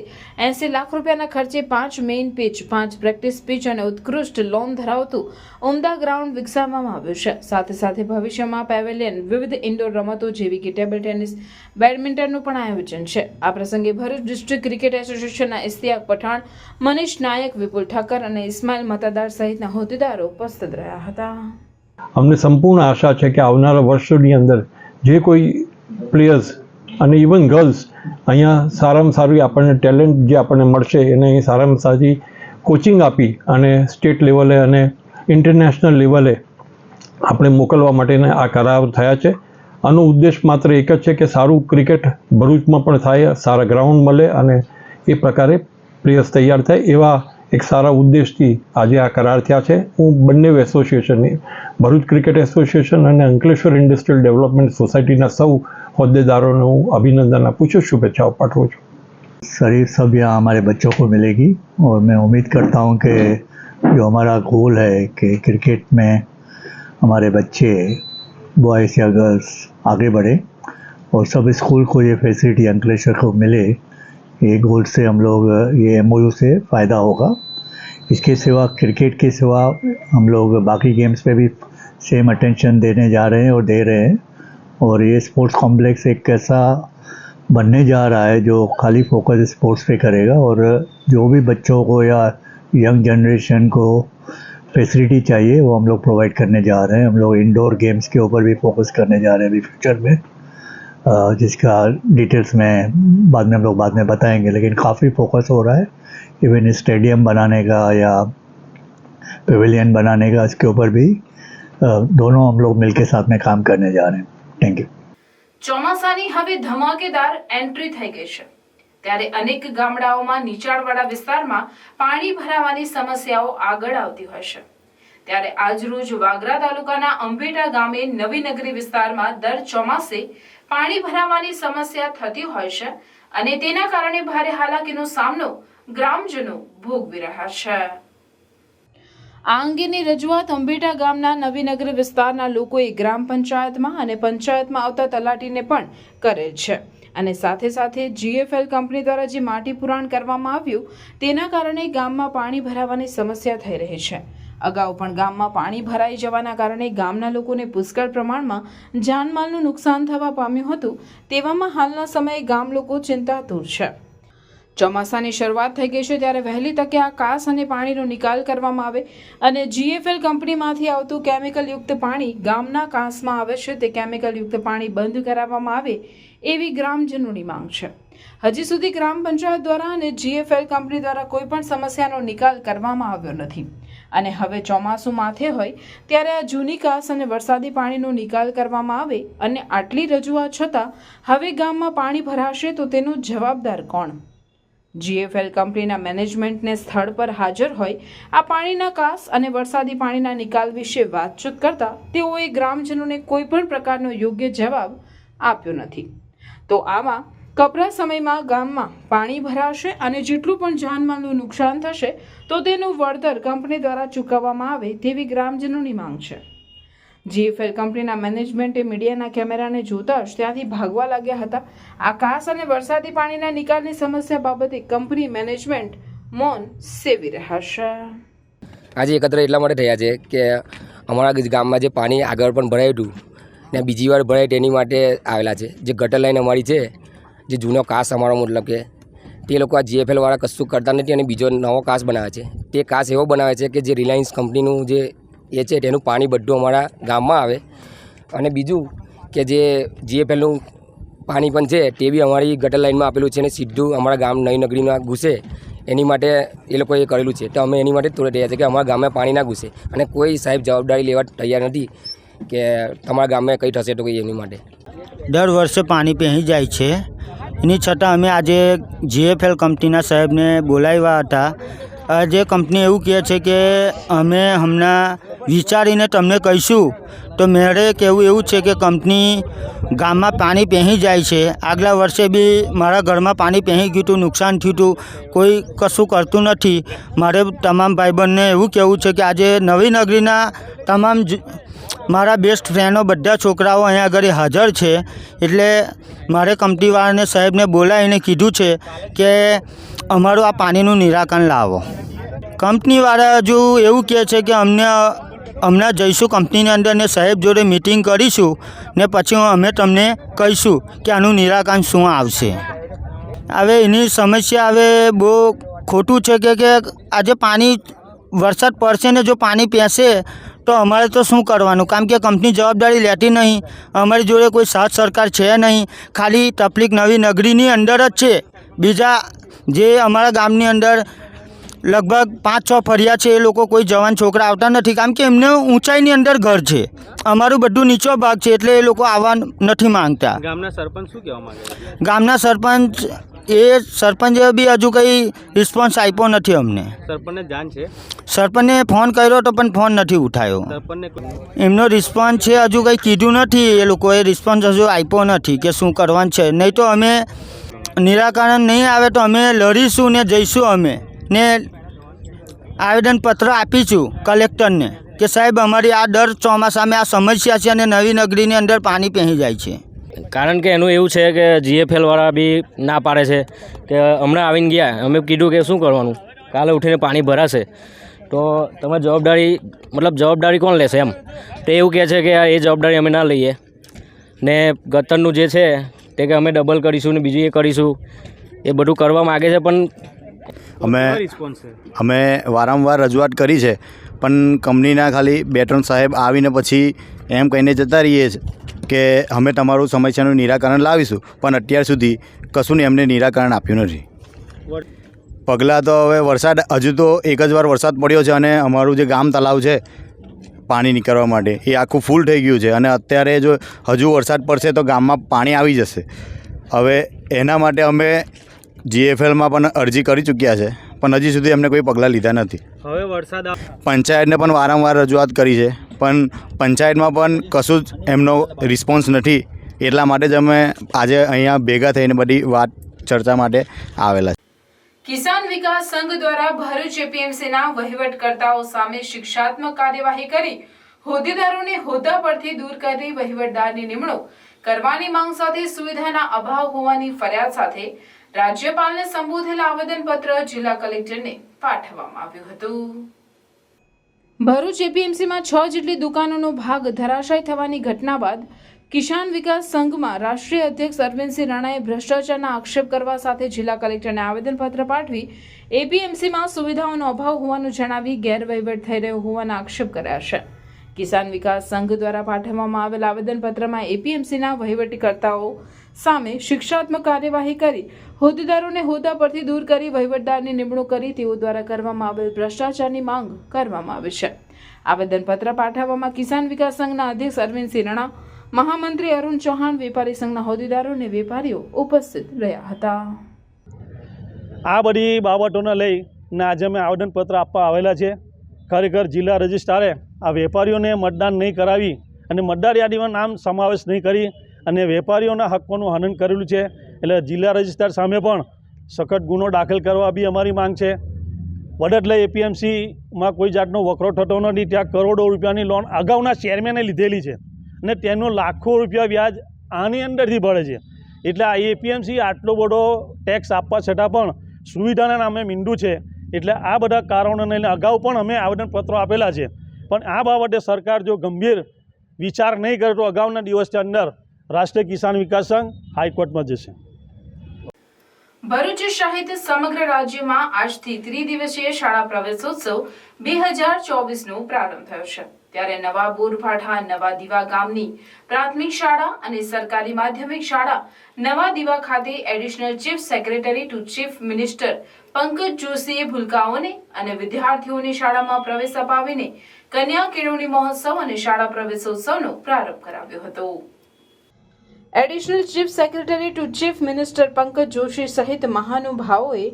80 લાખ રૂપિયાના ખર્ચે 5 મેઇન પિચ, 5 પ્રેક્ટિસ પિચ અને ઉત્કૃષ્ટ લોન ધરાવતું ઉમદા ગ્રાઉન્ડ વિકસાવવામાં આવ્યું છે. સાથે સાથે ભવિષ્યમાં પેવેલિયન, વિવિધ ઇન્ડોર રમતો જેવી કે ટેબલ ટેનિસ, બેડમિન્ટનનું પણ આયોજન છે. આ પ્રસંગે ભરૂચ ડિસ્ટ્રિક્ટ ક્રિકેટ એસોસિએશનના ઇસ્તિયાક પઠાણ, મનીષ નાયક, વિપુલ ઠક્કર અને ઇસ્માઇલ મતદાર સહિતના હોદ્દેદારો ઉપસ્થિત રહ્યા હતા. અમને સંપૂર્ણ આશા છે કે આવનારા વર્ષોની અંદર જે કોઈ પ્લેયર્સ અને ઇવન ગર્લ્સ અહીંયા સારામાં સારું આપણને ટેલેન્ટ જે આપણને મળશે એને અહીં સારામાં સારી કોચિંગ આપી અને સ્ટેટ લેવલે અને ઇન્ટરનેશનલ લેવલે આપણે મોકલવા માટેના આ કરાર થયા છે. આનો ઉદ્દેશ માત્ર એક જ છે કે સારું ક્રિકેટ ભરૂચમાં પણ થાય, સારા ગ્રાઉન્ડ મળે અને એ પ્રકારે પ્લેયર્સ તૈયાર થાય, એવા એક સારા ઉદ્દેશથી આજે આ કરાર થયા છે. હું બંને એસોસિએશનની, ભરૂચ ક્રિકેટ એસોસિએશન અને અંકલેશ્વર ઇન્ડસ્ટ્રીयल डेवलपमेंट सोसाइटी સૌ હોદ્દેદારોને હું અભિનંદન આપું છું, શુભેચ્છાઓ પાઠવું છું. शरीफ सब यहाँ हमारे बच्चों को मिलेगी और मैं उम्मीद करता हूँ कि जो हमारा गोल है कि क्रिकेट में हमारे बच्चे बॉयज़ या गर्ल्स आगे बढ़े और सब स्कूल को ये फैसिलिटी अंकलेश्वर को मिले, ये गोल से हम लोग ये MOU से फ़ायदा होगा. इसके सिवा क्रिकेट के सिवा हम लोग बाकी गेम्स पे भी सेम अटेंशन देने जा रहे हैं और दे रहे हैं. और ये स्पोर्ट्स कॉम्प्लेक्स एक ऐसा बनने जा रहा है जो खाली फोकस स्पोर्ट्स पे करेगा और जो भी बच्चों को या यंग जनरेशन को फैसिलिटी चाहिए वो हम लोग प्रोवाइड करने जा रहे हैं. हम लोग इंडोर गेम्स के ऊपर भी फोकस करने जा रहे हैं अभी फ्यूचर में. जिसका डिटेल्स में बाद में हम लोग बाद में बताएंगे, लेकिन काफ़ी फोकस हो रहा है इवन स्टेडियम बनाने का या पेविलियन बनाने का, इसके ऊपर भी दोनों हम लोग मिलकर साथ में काम करने जा रहे हैं. Thank you. ચોમાસાની હવે ધમાકેદાર એન્ટ્રી થઈ ગઈ છે, ત્યારે અનેક ગામડાઓમાં નીચાણવાળા વિસ્તારમાં પાણી ભરાવાની સમસ્યાઓ આગળ આવતી હોય છે. ત્યારે આજરોજ વાગરા તાલુકાના અંબેટા ગામે નવીનગરી વિસ્તારમાં દર ચોમાસે પાણી ભરાવાની સમસ્યા થતી હોય છે અને તેના કારણે ભારે હાલાકીનો સામનો ગ્રામજનો ભોગવી રહ્યા છે. આ અંગેની રજૂઆત અંબેટા ગામના નવીનગર વિસ્તારના લોકોએ ગ્રામ પંચાયતમાં અને પંચાયતમાં આવતા તલાટીને પણ કરેલ છે અને સાથે સાથે GFL કંપની દ્વારા જે માટી પુરાણ કરવામાં આવ્યું તેના કારણે ગામમાં પાણી ભરાવાની સમસ્યા થઈ રહી છે. અગાઉ પણ ગામમાં પાણી ભરાઈ જવાના કારણે ગામના લોકોને પુષ્કળ પ્રમાણમાં જાનમાલનું નુકસાન થવા પામ્યું હતું. તેવામાં હાલના સમયે ગામ લોકો ચિંતાતુર છે. ચોમાસાની શરૂઆત થઈ ગઈ છે ત્યારે વહેલી તકે આ કાસ અને પાણીનો નિકાલ કરવામાં આવે અને GFL કંપનીમાંથી આવતું કેમિકલયુક્ત પાણી ગામના કાંસમાં આવે છે તે કેમિકલયુક્ત પાણી બંધ કરાવવામાં આવે એવી ગ્રામજનોની માંગ છે. હજી સુધી ગ્રામ પંચાયત દ્વારા અને GFL કંપની દ્વારા કોઈ પણ સમસ્યાનો નિકાલ કરવામાં આવ્યો નથી અને હવે ચોમાસું માથે હોય ત્યારે આ જૂની કાસ અને વરસાદી પાણીનો નિકાલ કરવામાં આવે અને આટલી રજૂઆત છતાં હવે ગામમાં પાણી ભરાશે તો તેનો જવાબદાર કોણ? GFL કંપનીના મેનેજમેન્ટને સ્થળ પર હાજર હોય આ પાણીના કાસ અને વરસાદી પાણીના નિકાલ વિશે વાતચીત કરતા તેઓએ ગ્રામજનોને કોઈ પણ પ્રકારનો યોગ્ય જવાબ આપ્યો નથી. તો આમાં કપરા સમયમાં ગામમાં પાણી ભરાશે અને જેટલું પણ જાનમાલનું નુકસાન થશે તો તેનું વળતર કંપની દ્વારા ચૂકવવામાં આવે તેવી ગ્રામજનોની માંગ છે. GFL કંપનીના મેનેજમેન્ટે મીડિયાના કેમેરાને જોતા જ ત્યાંથી ભાગવા લાગ્યા હતા. આ કાસ અને વરસાદી પાણીના નિકાલની સમસ્યા બાબતે કંપની મેનેજમેન્ટ મૌન સેવી રહ્યા છે. આજે એકત્ર એટલા માટે થયા છે કે અમારા ગામમાં જે પાણી આગળ પણ ભરાયું હતું ને બીજી વાર ભરાય તેની માટે આવેલા છે. જે ગટર લાઈન અમારી છે, જે જૂનો કાસ અમારો મતલબ કે તે લોકો આ GFL વાળા કશું કરતા નથી અને બીજો નવો કાસ બનાવે છે. તે કાસ એવો બનાવે છે કે જે રિલાયન્સ કંપનીનું જે એ છે તેનું પાણી બધું અમારા ગામમાં આવે અને બીજું કે જે GFLનું પાણી પણ છે તે બી અમારી ગટર લાઈનમાં આપેલું છે અને સીધું અમારા ગામ નવીનગરીમાં ઘૂસે એની માટે એ લોકોએ કરેલું છે. તો અમે એની માટે તોડી રહ્યા છીએ કે અમારા ગામમાં પાણી ના ઘૂસે અને કોઈ સાહેબ જવાબદારી લેવા તૈયાર નથી કે તમારા ગામમાં કંઈ થશે તો કંઈ એની માટે. દર વર્ષે પાણી પહેરી જાય છે, એની છતાં અમે આજે GFL કંપનીના સાહેબને બોલાવ્યા હતા. જે કંપની એવું કહે છે કે અમે હમણાં વિચારીને તમને કહીશું, તો મેરે કહેવું એવું છે કે કંપની ગામમાં પાણી પહેરી જાય છે. આગલા વર્ષે બી મારા ઘરમાં પાણી પહેરી ગયું હતું, નુકસાન થયું હતું, કોઈ કશું કરતું નથી. મારે તમામ ભાઈબંધને એવું કહેવું છે કે આજે નવીનગરીના તમામ મારા બેસ્ટ ફ્રેન્ડો બધા છોકરાઓ અહીંયા આગળ હાજર છે, એટલે મારે કંપનીવાળાને સાહેબને બોલાવીને કીધું છે કે અમારું આ પાણીનું નિરાકરણ લાવો. કંપનીવાળા હજુ એવું કહે છે કે હમણાં જઈશું કંપનીની અંદર ને સાહેબ જોડે મિટિંગ કરીશું ને પછી અમે તમને કહીશું કે આનું નિરાકરણ શું આવશે. હવે એની સમસ્યા હવે બહુ ખોટું છે કે આજે પાણી વરસાદ પડશે ને જો પાણી પહેશે તો અમારે તો શું કરવાનું? કારણ કે કંપની જવાબદારી લેતી નહીં, અમારી જોડે કોઈ સાથ સરકાર છે નહીં, ખાલી તકલીફ નવીનગરીની અંદર જ છે. બીજા જે અમારા ગામની અંદર લગભગ 5-6 ફરિયા છે એ લોકો કોઈ જવાન છોકરા આવતા નથી, કારણ કે એમને ઊંચાઈની અંદર ઘર છે. અમારું બધું નીચો ભાગ છે એટલે એ લોકો આવવા નથી માંગતા. ગામના સરપંચ શું કહેવા માંગે? ગામના સરપંચે બી હજુ કંઈ રિસ્પોન્સ આપ્યો નથી અમને. સરપંચને જાણ છે? સરપંચને ફોન કર્યો તો પણ ફોન નથી ઉઠાયો. એમનો રિસ્પોન્સ છે હજુ કંઈ કીધું નથી, એ લોકોએ રિસ્પોન્સ હજુ આપ્યો નથી કે શું કરવાનું છે. નહીં તો અમે નિરાકરણ નહીં આવે તો અમે લડીશું ને જઈશું અમે ને આવેદનપત્ર આપીશું કલેક્ટરને કે સાહેબ અમારી આ દર ચોમાસામાં આ સમસ્યા છે અને નવીનગરીની અંદર પાણી પહેરી જાય છે. કારણ કે એનું એવું છે કે GFL વાળા બી ના પાડે છે કે હમણાં આવીને ગયા, અમે કીધું કે શું કરવાનું, કાલે ઉઠીને પાણી ભરાશે તો તમે જવાબદારી કોણ લેશે એમ. તો એવું કહે છે કે એ જવાબદારી અમે ના લઈએ ને ગતરનું જે છે તે કે અમે ડબલ કરીશું ને બીજું એ કરીશું, એ બધું કરવા માગે છે. પણ અમે વારંવાર રજૂઆત કરી છે પણ કંપનીના ખાલી 2-3 સાહેબ આવીને પછી એમ કહીને જતા રહીએ કે અમે તમારું સમસ્યાનું નિરાકરણ લાવીશું, પણ અત્યાર સુધી કશું એમને નિરાકરણ આપ્યું નથી. પગલાં તો હવે વરસાદ હજુ તો એક જ વાર વરસાદ પડ્યો છે અને અમારું જે ગામ તલાવ છે પાણી નીકળવા માટે એ આખું ફૂલ થઈ ગયું છે અને અત્યારે જો હજુ વરસાદ પડશે તો ગામમાં પાણી આવી જશે. હવે એના માટે અમે GFLમાં પણ અરજી કરી ચૂક્યા છે, પણ હજી સુધી એમને કોઈ પગલાં લીધા નથી. હવે વરસાદ પંચાયતને પણ વારંવાર રજૂઆત કરી છે, પણ પંચાયતમાં પણ કશું જ એમનો રિસ્પોન્સ નથી. એટલા માટે જ અમે આજે અહીંયા ભેગા થઈને બધી વાત ચર્ચા માટે આવેલા છે. કિસાન વિકાસ સંઘ દ્વારા ભરૂચ એપીએમસીના વહીવટકર્તાઓ સામે શિક્ષાત્મક કાર્યવાહી કરી હોદ્દેદારોને હોદ્દા પરથી દૂર કરી વહીવટદારની નિમણૂક કરવાની માંગ સાથે સુવિધાના અભાવ હોવાની ફરિયાદ સાથે રાજ્યપાલને સંબોધેલા આવેદનપત્ર જિલ્લા કલેક્ટરને પાઠવવામાં આવ્યું હતું. ભરૂચ એપીએમસીમાં 6 જેટલી દુકાનોનો ભાગ ધરાશાયી થવાની ઘટના બાદ કિસાન વિકાસ સંઘમાં રાષ્ટ્રીય અધ્યક્ષ અરવિંદસિંહ રાણાએ ભ્રષ્ટાચારના આક્ષેપ કરવા સાથે જિલ્લા કલેક્ટરને આવેદનપત્ર પાઠવી એપીએમસીમાં સુવિધાઓનો અભાવ હોવાનું જણાવી ગેરવહીવટ થઈ રહ્યો હોવાના આક્ષેપ કર્યા છે. કિસાન વિકાસ સંઘ દ્વારા પાઠવવામાં આવેલ આવેદનપત્રમાં એપીએમસીના વહીવટીકર્તાઓ સામે શિક્ષાત્મક કાર્યવાહી કરી હોદ્દેદારોને હોદ્દા પરથી દૂર કરી વહીવટદારની નિમણૂક કરી તેઓ દ્વારા કરવામાં આવેલ ભ્રષ્ટાચારની માંગ કરવામાં આવી છે. આવેદનપત્ર પાઠવવામાં કિસાન વિકાસ સંઘના અધ્યક્ષ અરવિંદસિંહ રાણા, મહામંત્રી અરુણ ચૌહાણ, વેપારી સંઘના હોદ્દેદારો અને વેપારીઓ ઉપસ્થિત રહ્યા હતા. આ બધી બાબતોને લઈને આજે અમે આવેદનપત્ર આપવા આવેલા છે. ખરેખર જિલ્લા રજિસ્ટ્રારે આ વેપારીઓને મતદાન નહીં કરાવી અને મતદાર યાદીમાં નામ સમાવેશ નહીં કરી અને વેપારીઓના હકોનું હનન કરેલું છે. એટલે જિલ્લા રજિસ્ટ્રાર સામે પણ સખત ગુનો દાખલ કરવા બી અમારી માંગ છે. વડોદરા એપીએમસીમાં કોઈ જાતનો વકરો થતો નથી. ત્યાં કરોડો રૂપિયાની લોન અગાઉના ચેરમેને લીધેલી છે અને તેનું લાખો રૂપિયા વ્યાજ આની અંદરથી ભરે છે. એટલે આ એપીએમસી આટલો બધો ટેક્સ આપવા છતાં પણ સુવિધાના નામે મીંડું છે. એટલે આ બધા કારણોને લઈને અગાઉ પણ અમે આવેદનપત્રો આપેલા છે, પણ આ બાબતે સરકાર જો ગંભીર વિચાર નહીં કરે તો અગાઉના દિવસની અંદર રાષ્ટ્રીય કિસાન વિકાસ સંઘ હાઈકોર્ટમાં જશે. ભરૂચ સહિત સમગ્ર રાજ્યમાં આજથી ત્રિદિવસીય શાળા પ્રવેશોત્સવ 2024નો પ્રારંભ થયો છે. ત્યારે નવા બોરભાઠા નવા દીવા ગામની પ્રાથમિક શાળા અને સરકારી માધ્યમિક શાળા નવા દીવા ખાતે additional chief secretary two chief minister Pankaj જોશીએ ભૂલકાઓને અને વિદ્યાર્થીઓને શાળામાં પ્રવેશ અપાવીને કન્યા કેળવણી મહોત્સવ અને શાળા પ્રવેશોત્સવનો પ્રારંભ કરાવ્યો હતો. Additional chief secretary two chief minister Pankaj Joshi સહિત મહાનુભાવોએ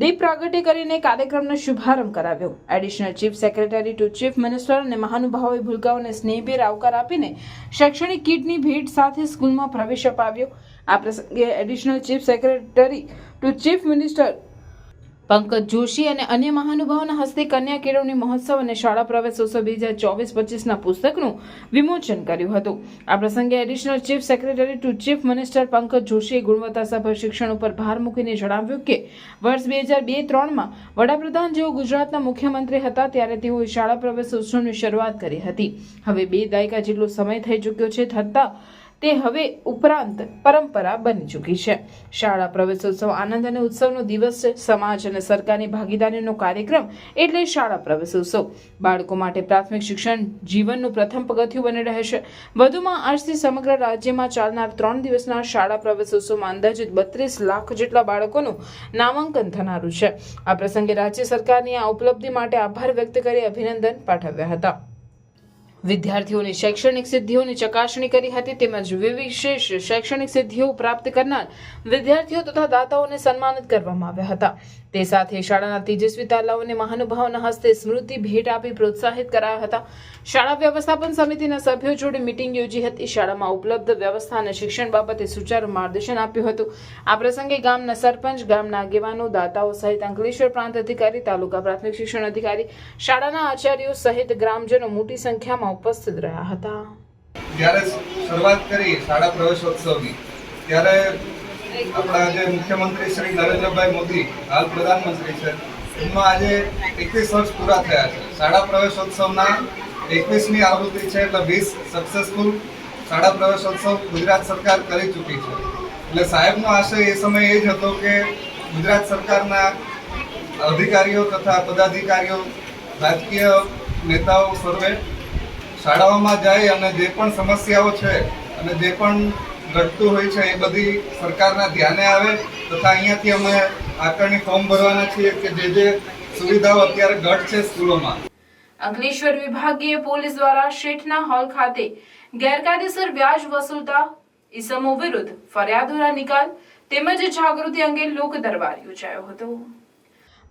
દીપ પ્રાગટ્ય કરીને કાર્યક્રમનો શુભારંભ કરાવ્યો. Additional chief secretary two chief minister અને મહાનુભાવોએ ભૂલકાઓને સ્નેહભેર આવકાર આપીને શૈક્ષણિક કીટની ભેટ સાથે સ્કૂલમાં પ્રવેશ અપાવ્યો. આ પ્રસંગે additional chief secretary two chief minister Pankaj Joshi અને અન્ય મહાનુભાવોના હસ્તે કન્યા કેળવણી મહોત્સવ અને શાળા પ્રવેશોત્સવ 2024-25ના પુસ્તકનું વિમોચન કર્યું હતું. આ પ્રસંગે additional chief secretary two chief minister Pankaj જોશીએ ગુણવત્તાસભર શિક્ષણ ઉપર ભાર મૂકીને જણાવ્યું કે વર્ષ 2002-3માં વડાપ્રધાન જેઓ ગુજરાતના મુખ્યમંત્રી હતા ત્યારે તેઓએ શાળા પ્રવેશોત્સવની શરૂઆત કરી હતી. હવે 2 દાયકા જેટલો સમય થઈ ચૂક્યો છે, છતાં તે હવે ઉપરાંત પરંપરા બની ચૂકી છે. શાળા પ્રવેશોત્સવ આનંદ અને ઉત્સવનો દિવસ છે. સમાજ અને સરકારની ભાગીદારીનો કાર્યક્રમ એટલે શાળા પ્રવેશોત્સવ. બાળકો માટે પ્રાથમિક શિક્ષણ જીવનનું પ્રથમ પગથિયું બની રહેશે. વધુમાં આજથી સમગ્ર રાજ્યમાં ચાલનાર 3 દિવસના શાળા પ્રવેશોત્સવમાં અંદાજિત 32 લાખ જેટલા બાળકોનું નામાંકન થનારું છે. આ પ્રસંગે રાજ્ય સરકારની આ ઉપલબ્ધિ માટે આભાર વ્યક્ત કરી અભિનંદન પાઠવ્યા હતા. વિદ્યાર્થીઓની શૈક્ષણિક સિદ્ધિઓની ચકાસણી કરી હતી તેમજ વિશેષ શૈક્ષણિક સિદ્ધિઓ પ્રાપ્ત કરનાર વિદ્યાર્થીઓ તથા દાતાઓને સન્માનિત કરવામાં આવ્યા હતા. તે સાથે શાળાના તેજસ્વી તાલાઓને મહાનુભાવોના હસ્તે સ્મૃતિ ભેટ આપી પ્રોત્સાહિત કરાયા હતા. શાળા વ્યવસ્થાપન સમિતિના સભ્યો જોડે મીટિંગ યોજી હતી. શાળામાં ઉપલબ્ધ વ્યવસ્થા અને શિક્ષણ બાબતે સુચારુ માર્ગદર્શન આપ્યું હતું. આ પ્રસંગે ગામના સરપંચ, ગામના આગેવાનો, દાતાઓ સહિત અંકલેશ્વર પ્રાંત અધિકારી, તાલુકા પ્રાથમિક શિક્ષણ અધિકારી, શાળાના આચાર્યો સહિત ગ્રામજનો મોટી સંખ્યામાં ઉપસ્થિત રહ્યા હતા. જ્યારે શરૂઆત કરી શાળા પ્રવેશોત્સવની ત્યારે આપણા જે મુખ્યમંત્રી શ્રી નરેન્દ્રભાઈ મોદી હાલ પ્રધાનમંત્રી છે એમનો આજે 21 વર્ષ પૂરા થયા છે. શાળા પ્રવેશોત્સવના 21મી આવૃત્તિ છે એટલે 20 સક્સેસફુલ શાળા પ્રવેશોત્સવ ગુજરાત સરકાર કરી ચૂકી છે. એટલે સાહેબનો આશય એ સમયે એ જ હતો કે ગુજરાત સરકારના અધિકારીઓ તથા પદાધિકારીઓ, રાજકીય નેતાઓ સર્વે શાળાઓમાં જાય અને જે પણ સમસ્યાઓ છે અને જે પણ ઘટતું હોય છે એ બધી સરકારના ધ્યાને આવે તથા અહીંયાથી અમે આકારણી ફોર્મ ભરવાના છીએ કે જે સુવિધાઓ અત્યારે ઘટ છે સ્કૂલોમાં. અંકલેશ્વર વિભાગીય પોલીસ દ્વારા શેઠના હોલ ખાતે ગેરકાયદેસર વ્યાજ વસૂલતા ઈસમો વિરુદ્ધ ફરિયાદોના નિકાલ તેમજ જાગૃતિ અંગે લોક દરબાર યોજાયો હતો.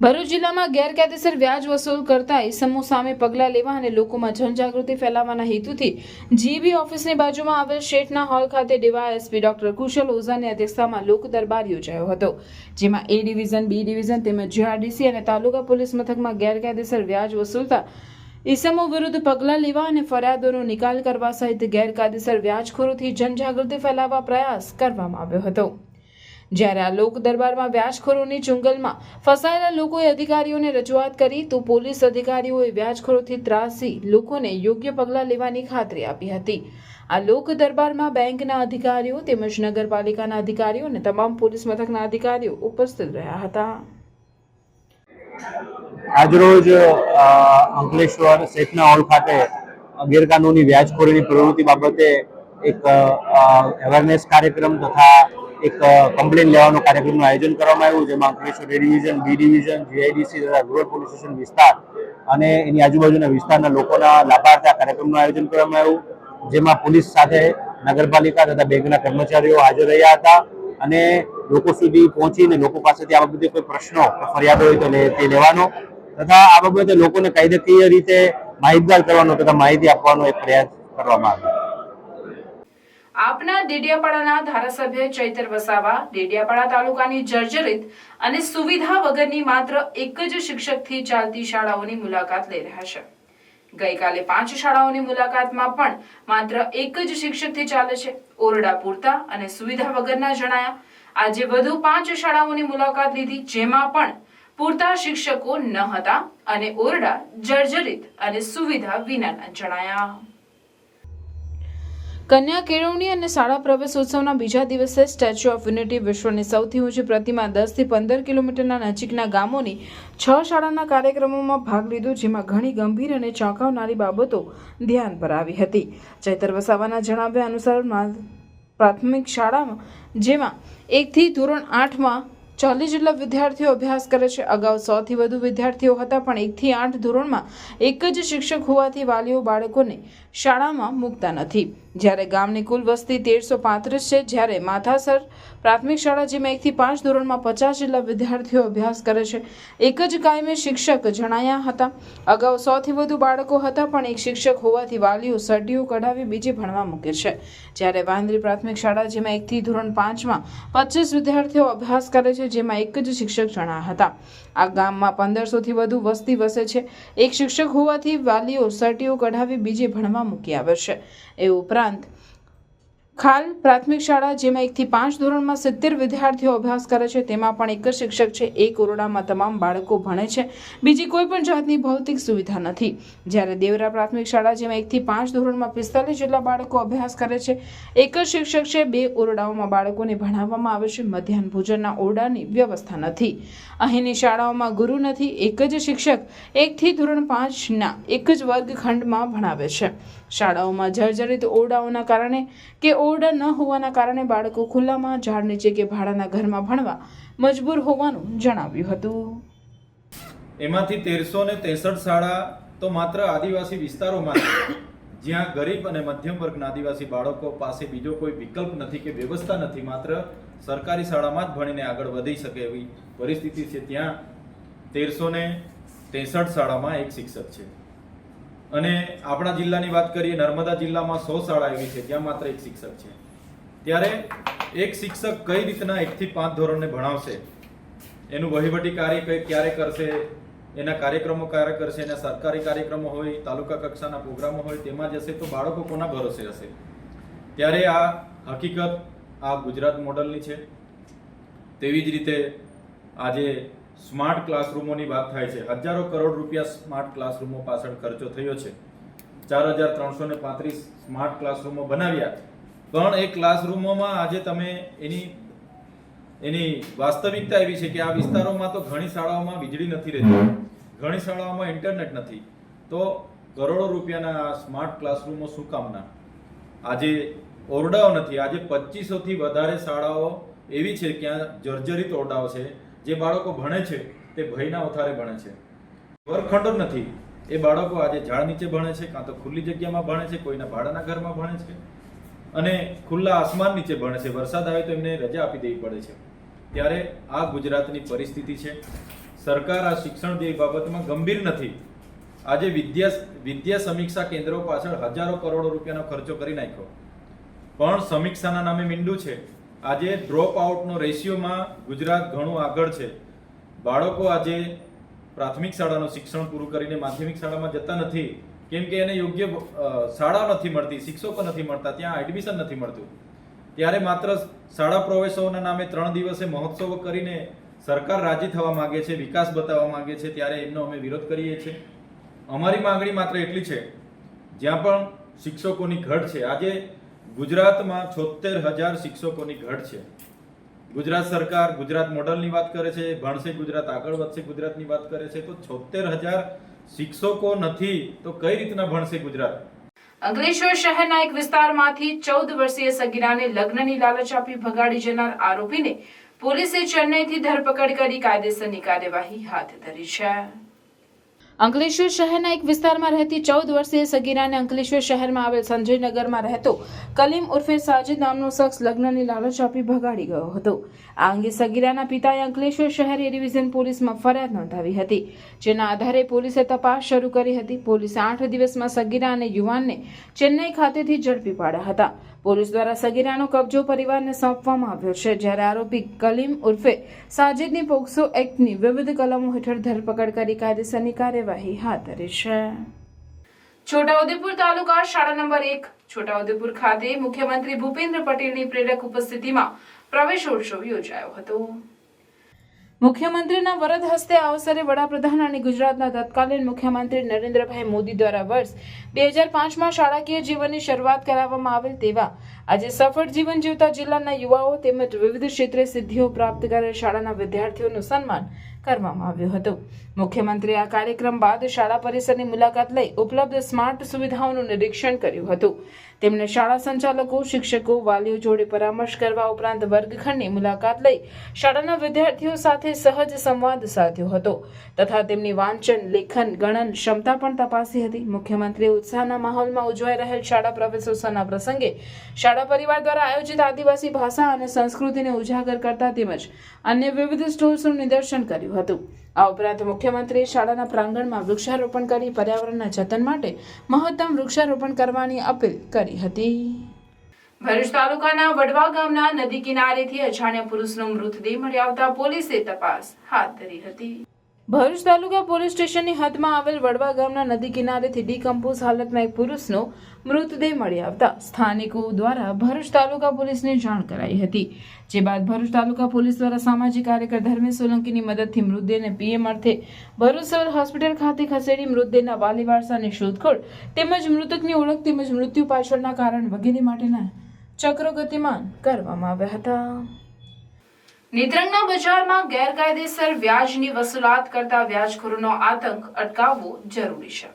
ભરૂચ જિલ્લામાં ગેરકાયદેસર વ્યાજ વસૂલ કરતા ઈસમો સામે પગલાં લેવા અને લોકોમાં જનજાગૃતિ ફેલાવવાના હેતુથી જીબી ઓફિસની બાજુમાં આવેલ શેઠના હોલ ખાતે ડીવાયએસપી ડોક્ટર કુશલ ઓઝાની અધ્યક્ષતામાં લોક દરબાર યોજાયો હતો, જેમાં એ ડિવિઝન, બી ડિવિઝન તેમજ જીઆરડીસી અને તાલુકા પોલીસ મથકમાં ગેરકાયદેસર વ્યાજ વસૂલતા ઈસમો વિરુદ્ધ પગલાં લેવા અને ફરિયાદોનો નિકાલ કરવા સહિત ગેરકાયદેસર વ્યાજખોરોથી જનજાગૃતિ ફેલાવવા પ્રયાસ કરવામાં આવ્યો હતો. જ્યારે આ લોક દરબારમાં વ્યાજખોરોની ચુંગલમાં ફસાયેલા લોકોએ અધિકારીઓને રજૂઆત કરી તો પોલીસ અધિકારીઓએ વ્યાજખોરોથી ત્રાસી લોકોને યોગ્ય પગલાં લેવાની ખાતરી આપી હતી. આ લોક દરબારમાં બેંકના અધિકારીઓ તેમજ નગરપાલિકાના અધિકારીઓ અને તમામ પોલીસ મથકના અધિકારીઓ ઉપસ્થિત રહ્યા હતા. આજરોજ અંકલેશ્વર શેઠના હોલ ખાતે ગેરકાનૂની વ્યાજખોરીની પ્રવૃત્તિ બાબતે એક અવેરનેસ કાર્યક્રમ તથા એક કમ્પ્લેન લેવાનો કાર્યક્રમનું આયોજન કરવામાં આવ્યું, જેમાં Ankleshwar A division, B division, GIDC તથા રૂરલ પોલીસ સ્ટેશન વિસ્તાર અને એની આજુબાજુના વિસ્તારના લોકોના લાભાર્થે આ કાર્યક્રમનું આયોજન કરવામાં આવ્યું, જેમાં પોલીસ સાથે નગરપાલિકા તથા બેંકના કર્મચારીઓ હાજર રહ્યા હતા અને લોકો સુધી પહોંચીને લોકો પાસેથી આ બાબતે કોઈ પ્રશ્નો ફરિયાદો હોય તો તે લેવાનો તથા આ બાબતે લોકોને કાયદાકીય રીતે માહિતગાર કરવાનો તથા માહિતી આપવાનો એક પ્રયાસ કરવામાં આવ્યો. આપના ડેડિયાપાડાના ધારાસભ્ય ચૈતર વસાવા ડેડિયાપાડા તાલુકાની જર્જરિત અને સુવિધા વગરની માત્ર એક જ શિક્ષકથી ચાલતી શાળાઓની મુલાકાત લઈ રહ્યા છે. ગઈકાલે 5 શાળાઓની મુલાકાતમાં પણ માત્ર એક જ શિક્ષકથી ચાલે છે. ઓરડા પૂરતા અને સુવિધા વગરના જણાયા. આજે વધુ 5 શાળાઓની મુલાકાત લીધી, જેમાં પણ પૂરતા શિક્ષકો ન હતા અને ઓરડા જર્જરિત અને સુવિધા વિનાના જણાયા. કન્યા કેળવણી અને શાળા પ્રવેશોત્સવના બીજા દિવસે સ્ટેચ્યુ ઓફ યુનિટી વિશ્વની સૌથી ઊંચી પ્રતિમા 10 થી 15 કિલોમીટરના નજીકના ગામોની 6 શાળાના કાર્યક્રમોમાં ભાગ લીધો, જેમાં ઘણી ગંભીર અને ચોંકાવનારી બાબતો ધ્યાન પર આવી હતી. ચૈતર વસાવાના જણાવ્યા અનુસાર પ્રાથમિક શાળામાં જેમાં 1 થી ધોરણ 8માં 40 જેટલા વિદ્યાર્થીઓ અભ્યાસ કરે છે. અગાઉ 100 થી વધુ વિદ્યાર્થીઓ હતા, પણ 1 થી 8 ધોરણમાં એક જ શિક્ષક હોવાથી વાલીઓ બાળકોને શાળામાં મૂકતા નથી. જ્યારે ગામની કુલ વસ્તી 1335 છે, જ્યારે માથાસર પ્રાથમિક શાળા જેમાં 1 થી 5 ધોરણમાં 50 જેટલા વિદ્યાર્થીઓ અભ્યાસ કરે છે. એક જ કાયમી શિક્ષક જણાયા હતા. અગાઉ 100 થી વધુ બાળકો હતા, પણ એક શિક્ષક હોવાથી વાલીઓ સર્ટીઓ કઢાવી બીજે ભણવા મૂકે છે. જ્યારે વાંદરી પ્રાથમિક શાળા જેમાં 1 થી ધોરણ 5માં 25 વિદ્યાર્થીઓ અભ્યાસ કરે છે, જેમાં એક જ શિક્ષક જણાયા હતા. આ ગામમાં 1500 થી વધુ વસ્તી વસે છે. એક શિક્ષક હોવાથી વાલીઓ સર્ટીઓ કઢાવી બીજે ભણવા મૂકી આવે છે. એ ઉપરાંત ખાલ પ્રાથમિક શાળા જેમાં 1 થી 5 ધોરણમાં 70 વિદ્યાર્થીઓ અભ્યાસ કરે છે, તેમાં પણ એક જ શિક્ષક છે. એક ઓરડામાં તમામ બાળકો ભણે છે. બીજી કોઈ પણ જાતની ભૌતિક સુવિધા નથી. જ્યારે દેવરા પ્રાથમિક શાળા જેમાં 1 થી 5 ધોરણમાં 45 જેટલા બાળકો અભ્યાસ કરે છે. એક જ શિક્ષક છે. 2 ઓરડાઓમાં બાળકોને ભણાવવામાં આવે છે. મધ્યાહન ભોજનના ઓરડાની વ્યવસ્થા નથી. અહીંની શાળાઓમાં ગુરુ નથી. એક જ શિક્ષક 1 થી ધોરણ 5ના એક જ વર્ગખંડમાં ભણાવે છે. શાળાઓમાં જર્જરિત ઓરડાઓના કારણે કે ઓરડા ન હોવાના કારણે બાળકો ખુલ્લામાં, ઝાડ નીચે કે ભાડાના ઘરમાં ભણવા મજબૂર હોવાનું જણાવ્યું હતું. એમાંથી 1363 શાળા તો માત્ર આદિવાસી વિસ્તારોમાં છે, જ્યાં ગરીબ અને મધ્યમ વર્ગના આદિવાસી બાળકો પાસે બીજો કોઈ વિકલ્પ નથી કે વ્યવસ્થા નથી. માત્ર સરકારી શાળામાં જ ભણીને આગળ વધી શકે એવી પરિસ્થિતિ છે. ત્યાં 1363 શાળામાં એક શિક્ષક છે. અને આપણા જિલ્લાની વાત કરીએ, નર્મદા જિલ્લામાં 100 શાળા એવી છે, ત્યાં માત્ર એક શિક્ષક છે. ત્યારે એક શિક્ષક કઈ રીતના 1 થી 5 ધોરણને ભણાવશે, એનું વહીવટી કાર્ય ક્યારે કરશે, એના કાર્યક્રમો ક્યારે કરશે, એના સરકારી કાર્યક્રમો હોય, તાલુકા કક્ષાના પ્રોગ્રામો હોય, તેમાં જશે તો બાળકો કોના ભરોસે હશે. ત્યારે આ હકીકત આ ગુજરાત મોડલની છે. તેવી જ રીતે આજે સ્માર્ટ ક્લાસરૂમોની વાત થાય છે. હજારો કરોડ રૂપિયા સ્માર્ટ ક્લાસરૂમો પાછળ ખર્ચો થયો છે. 4335 સ્માર્ટ ક્લાસરૂમો બનાવ્યા, પણ એ ક્લાસરૂમોમાં આજે તમે એની વાસ્તવિકતા એવી છે કે આ વિસ્તારોમાં તો ઘણી શાળાઓમાં વીજળી નથી રહેતી, ઘણી શાળાઓમાં ઇન્ટરનેટ નથી. તો કરોડો રૂપિયાના સ્માર્ટ ક્લાસરૂમો શું કામના? આજે ઓરડાઓ નથી. આજે 2500થી વધારે શાળાઓ એવી છે ક્યાં જર્જરિત ઓરડાઓ છે. જે બાળકો ભણે છે તે ભયના ઓથારે ભણે છે. વર્ગખંડો નથી. એ બાળકો આજે ઝાડ નીચે ભણે છે, કાં તો ખુલ્લી જગ્યામાં ભણે છે, કોઈના ભાડાના ઘરમાં ભણે છે અને ખુલ્લા આસમાન નીચે ભણે છે. વરસાદ આવે તો એમને રજા આપી દેવી પડે છે. ત્યારે આ ગુજરાતની પરિસ્થિતિ છે. સરકાર આ શિક્ષણ જે બાબતમાં ગંભીર નથી. આજે વિદ્યા સમીક્ષા કેન્દ્રો પાછળ હજારો કરોડો રૂપિયાનો ખર્ચો કરી નાખ્યો, પણ સમીક્ષાના નામે મીંડું છે. આજે ડ્રોપ આઉટનો રેશિયોમાં ગુજરાત ઘણું આગળ છે. બાળકો આજે પ્રાથમિક શાળાનું શિક્ષણ પૂરું કરીને માધ્યમિક શાળામાં જતા નથી, કેમ કે એને યોગ્ય શાળા નથી મળતી, શિક્ષકો નથી મળતા, ત્યાં એડમિશન નથી મળતું. ત્યારે માત્ર શાળા પ્રવેશોના નામે 3 દિવસે મહોત્સવ કરીને સરકાર રાજી થવા માંગે છે, વિકાસ બતાવવા માંગે છે, ત્યારે એમનો અમે વિરોધ કરીએ છીએ. અમારી માંગણી માત્ર એટલી છે, જ્યાં પણ શિક્ષકોની ઘટ છે, આજે ગુજરાતમાં 76,000 શિક્ષકોની ઘટ છે. ગુજરાત સરકાર ગુજરાત મોડલની વાત કરે છે, ભણશે ગુજરાત આગળ વધશે ગુજરાતની વાત કરે છે, તો 76,000 શિક્ષકો નથી તો કઈ રીતના ભણશે ગુજરાત? અંકલેશ્વર શહેરના એક વિસ્તારમાંથી 14 વર્ષીય સગીરાને લગ્નની લાલચ આપી ભગાડી જનાર આરોપીને પોલીસે ચેન્નઈથી ધરપકડ કરી કાયદેસરની કાર્યવાહી હાથ ધરી છે. અંકલેશ્વર શહેરના એક વિસ્તારમાં રહેતી 14 વર્ષીય સગીરાને અંકલેશ્વર શહેરમાં આવેલ સંજયનગરમાં રહેતો કલીમ ઉર્ફે સાજિદ નામનો શખ્સ લગ્નની લાલચ આપી ભગાડી ગયો હતો. આ અંગે સગીરાના પિતાએ અંકલેશ્વર શહેર એ ડિવિઝન પોલીસમાં ફરિયાદ નોંધાવી હતી, જેના આધારે પોલીસે તપાસ શરૂ કરી હતી. પોલીસે 8 દિવસમાં સગીરા અને યુવાનને ચેન્નઈ ખાતેથી ઝડપી પાડ્યા હતા. પોલીસ દ્વારા સગીરાનો કબજો પરિવારને સોંપવામાં આવ્યો છે, જ્યારે આરોપી કલીમ ઉર્ફે સાજિદની પોક્સો એક્ટની વિવિધ કલમો હેઠળ ધરપકડ કરી કાયદેસરની કાર્યવાહી હાથ ધરી છે. છોટાઉદેપુર તાલુકા શાળા નંબર 1 છોટાઉદેપુર ખાતે મુખ્યમંત્રી ભૂપેન્દ્ર પટેલની પ્રેરક ઉપસ્થિતિમાં પ્રવેશોત્સવ યોજાયો હતો. મુખ્યમંત્રીના વરદ હસ્તે આ અવસરે વડાપ્રધાન અને ગુજરાતના તત્કાલીન મુખ્યમંત્રી નરેન્દ્રભાઈ મોદી દ્વારા વર્ષ 2005માં શાળાકીય જીવનની શરૂઆત કરાવવામાં આવેલ તેવા આજે સફળ જીવન જીવતા જિલ્લાના યુવાઓ તેમજ વિવિધ ક્ષેત્રે સિદ્ધિઓ પ્રાપ્ત કરેલ શાળાના વિદ્યાર્થીઓનું સન્માન કરવામાં આવ્યું હતું. મુખ્યમંત્રીએ આ કાર્યક્રમ બાદ શાળા પરિસરની મુલાકાત લઈ ઉપલબ્ધ સ્માર્ટ સુવિધાઓનું નિરીક્ષણ કર્યું હતું. તેમણે શાળા સંચાલકો, શિક્ષકો, વાલીઓ જોડે પરામર્શ કરવા ઉપરાંત વર્ગખંડની મુલાકાત લઈ શાળાના વિદ્યાર્થીઓ સાથે સહજ સંવાદ સાધ્યો હતો તથા તેમની વાંચન, લેખન, ગણન ક્ષમતા પણ તપાસી હતી. મુખ્યમંત્રીએ ઉત્સાહના માહોલમાં ઉજવાઈ રહેલ શાળા પ્રવેશોત્સવના પ્રસંગે શાળા પરિવાર દ્વારા આયોજિત આદિવાસી ભાષા અને સંસ્કૃતિને ઉજાગર કરતા તેમજ અન્ય વિવિધ સ્ટોલ્સનું નિદર્શન કર્યું હતું. આ ઉપરાંત મુખ્યમંત્રીએ શાળાના પ્રાંગણમાં વૃક્ષારોપણ કરી પર્યાવરણના જતન માટે મહત્તમ વૃક્ષારોપણ કરવાની અપીલ કરી હતી. ભરૂચ તાલુકાના વડવા ગામના નદી કિનારેથી અજાણ્યા પુરુષનો મૃતદેહ મળી આવતા પોલીસે તપાસ હાથ ધરી હતી. ભરૂચ તાલુકા પોલીસ સ્ટેશનની હદમાં આવેલ વડવા ગામના નદી કિનારેથી ડીકમ્પોઝ હાલતમાં એક પુરુષનો મૃતદેહ મળી આવતા સ્થાનિકો દ્વારા ભરૂચ તાલુકા પોલીસને જાણ કરાઈ હતી. જે બાદ ભરૂચ તાલુકા પોલીસ દ્વારા સામાજિક કાર્યકર ધર્મેશ સોલંકીની મદદથી મૃતદેહને પીએમ અર્થે ભરૂચ સિવિલ હોસ્પિટલ ખાતે ખસેડી મૃતદેહના વાલી વારસાની શોધખોળ તેમજ મૃતકની ઓળખ તેમજ મૃત્યુ પાછળના કારણ વગેરે માટેના ચક્રો ગતિમાન કરવામાં આવ્યા હતા. નેત્રંગના બજારમાં ગેરકાયદેસર વ્યાજની વસૂલાત કરતા વ્યાજખોરોનો આતંક અટકાવવો જરૂરી છે.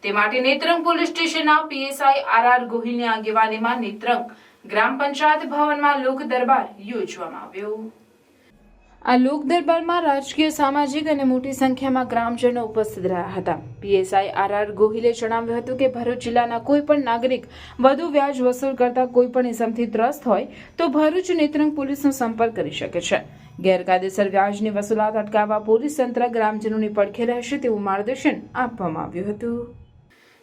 તે માટે નેત્રંગ પોલીસ સ્ટેશનના પીએસઆઈ આર ગોહિલની આગેવાનીમાં નેત્રંગ ગ્રામ પંચાયત ભવનમાં લોક દરબાર યોજવામાં આવ્યો. આ લોક દરબારમાં રાજકીય, સામાજિક અને મોટી સંખ્યામાં ગ્રામજનો ઉપસ્થિત રહ્યા હતા. પીએસઆઈ આર ગોહિલે જણાવ્યું હતું કે ભરૂચ જિલ્લાના કોઈ પણ નાગરિક વધુ વ્યાજ વસૂલ કરતા કોઈ પણ ઇસમથી ત્રસ્ત હોય તો ભરૂચ નેત્રંગ પોલીસનો સંપર્ક કરી શકે છે. ગેરકાયદેસર વ્યાજની વસૂલાત અટકાવવા પોલીસ તંત્ર ગ્રામજનોની પડખે રહેશે તેવું માર્ગદર્શન આપવામાં આવ્યું હતું.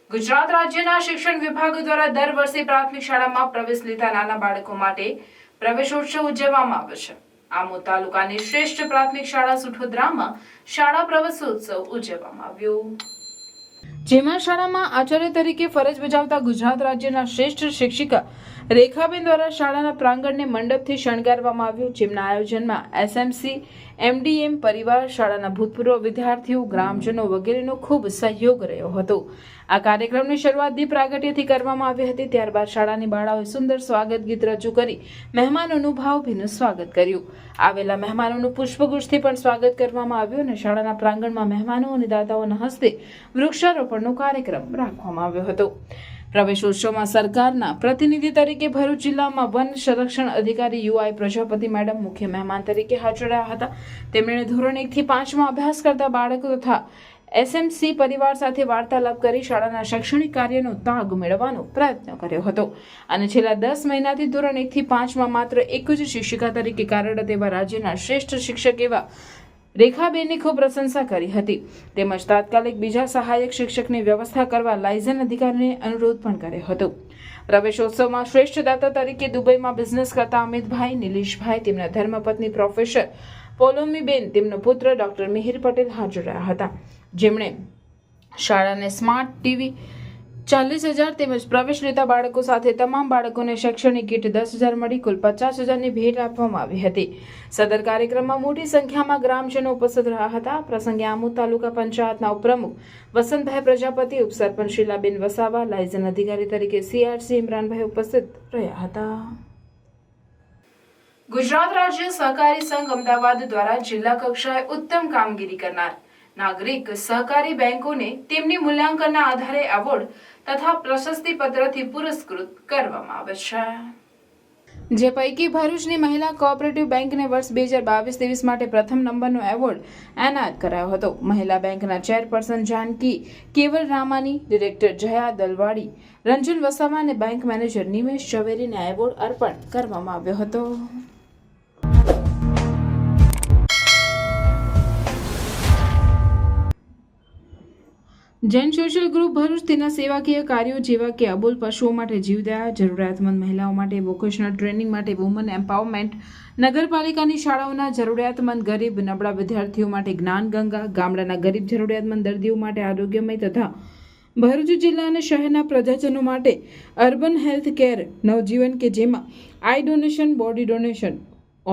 ગુજરાત રાજ્યના શિક્ષણ વિભાગ દ્વારા દર વર્ષે પ્રાથમિક શાળામાં પ્રવેશ લેતા નાના બાળકો માટે પ્રવેશોત્સવ ઉજવવામાં આવે છે. આમોદ તાલુકાની શ્રેષ્ઠ પ્રાથમિક શાળા સુઠોદરામાં શાળા પ્રવેશોત્સવ ઉજવવામાં આવ્યો. જેમાં શાળામાં આચાર્ય તરીકે ફરજ બજાવતા ગુજરાત રાજ્યના શ્રેષ્ઠ શિક્ષિકા રેખાબેન દ્વારા શાળાના પ્રાંગણને મંડપથી શણગારવામાં આવ્યું. જેમના આયોજનમાં એસએમસી, એમડીએમ, પરિવાર, શાળાના ભૂતપૂર્વ વિદ્યાર્થીઓ, ગ્રામજનો વગેરેનો ખૂબ સહયોગ રહ્યો હતો. આ કાર્યક્રમની શરૂઆત દીપ પ્રાગટ્યથી કરવામાં આવી હતી. ત્યારબાદ શાળાની બાળાઓએ સુંદર સ્વાગત ગીત રજૂ કરી મહેમાનોનું ભાવભીનું સ્વાગત કર્યું. આવેલા મહેમાનોનું પુષ્પગુચ્છથી પણ સ્વાગત કરવામાં આવ્યું અને શાળાના પ્રાંગણમાં મહેમાનો અને દાતાઓના હસ્તે વૃક્ષારોપણનો કાર્યક્રમ રાખવામાં આવ્યો હતો. પ્રવેશોત્સવમાં સરકારના પ્રતિનિધિ તરીકે ભરૂચ જિલ્લામાં વન સંરક્ષણ અધિકારી યુઆઈ પ્રજાપતિ મેડમ મુખ્ય મહેમાન તરીકે હાજર રહ્યા હતા. તેમણે ધોરણ 1 થી 5માં અભ્યાસ કરતા બાળકો તથા એસએમસી પરિવાર સાથે વાર્તાલાપ કરી શાળાના શૈક્ષણિક કાર્યનો તાગ મેળવવાનો પ્રયત્ન કર્યો હતો અને છેલ્લા 10 મહિનાથી ધોરણ 1 થી 5માં માત્ર એક જ શિક્ષિકા તરીકે કાર્યરત એવા રાજ્યના શ્રેષ્ઠ શિક્ષક એવા રેખાબેનની ખૂબ પ્રશંસા કરી હતી. તેમજ તાત્કાલિક બીજા સહાયક શિક્ષકની વ્યવસ્થા કરવા લાયઝન અધિકારીને અનુરોધ પણ કર્યો હતો. પ્રવેશોત્સવમાં શ્રેષ્ઠ દાતા તરીકે દુબઈમાં બિઝનેસ કરતા અમિતભાઈ, નિલેશભાઈ, તેમના ધર્મપત્ની પ્રોફેસર પોલોમીબેન, તેમનો પુત્ર ડોક્ટર મિહિર પટેલ હાજર રહ્યા હતા, જેમણે શાળાને સ્માર્ટ ટીવી 40,000 તેમજ પ્રવેશ લેતા બાળકો સાથે તમામ બાળકોને શૈક્ષણિક કીટ 10,000 મળી કુલ 50,000ની ભેટ આપવામાં આવી હતી. સદર કાર્યક્રમમાં મોટી સંખ્યામાં ગ્રામજનો ઉપસ્થિત રહ્યા હતા. પ્રસંગે આમોદ તાલુકા પંચાયતના ઉપપ્રમુખ વસંતભાઈ પ્રજાપતિ, ઉપસરપંચ શીલાબેન વસાવા, લાયઝન અધિકારી તરીકે CRC ઇમરાનભાઈ ઉપસ્થિત રહ્યા હતા. ગુજરાત રાજ્ય સહકારી સંઘ અમદાવાદ દ્વારા જિલ્લા કક્ષાએ ઉત્તમ કામગીરી કરનાર નાગરિક સહકારી બેંકોને તેમની મૂલ્યાંકનના આધારે એવોર્ડ તથા પ્રશસ્તિ પત્રથી પુરસ્કૃત કરવામાં આવે છે. જે પૈકી ભરૂચની મહિલા કોઓપરેટિવ બેંકને વર્ષ 2022-23 માટે પ્રથમ નંબરનો એવોર્ડ એનાયત કરાયો હતો. મહિલા બેંકના ચેરપર્સન જાનકી કેવલ રામાની, ડિરેક્ટર જયા દલવાડી, રંજન વસાવા અને બેંક મેનેજર નિમેશ ઝવેરીને એવોર્ડ અર્પણ કરવામાં આવ્યો હતો. જૈન સોશિયલ ગ્રુપ ભરૂચ તેના સેવાકીય કાર્યો જેવા કે અબોલ પશુઓ માટે જીવદયા, જરૂરિયાતમંદ મહિલાઓ માટે વોકેશનલ ટ્રેનિંગ માટે વુમન એમ્પાવરમેન્ટ, નગરપાલિકાની શાળાઓના જરૂરિયાતમંદ ગરીબ નબળા વિદ્યાર્થીઓ માટે જ્ઞાન ગંગા, ગામડાના ગરીબ જરૂરિયાતમંદ દર્દીઓ માટે આરોગ્યમય તથા ભરૂચ જિલ્લા અને શહેરના પ્રજાજનો માટે અર્બન હેલ્થ કેર નવજીવન કે જેમાં eye donation, body donation,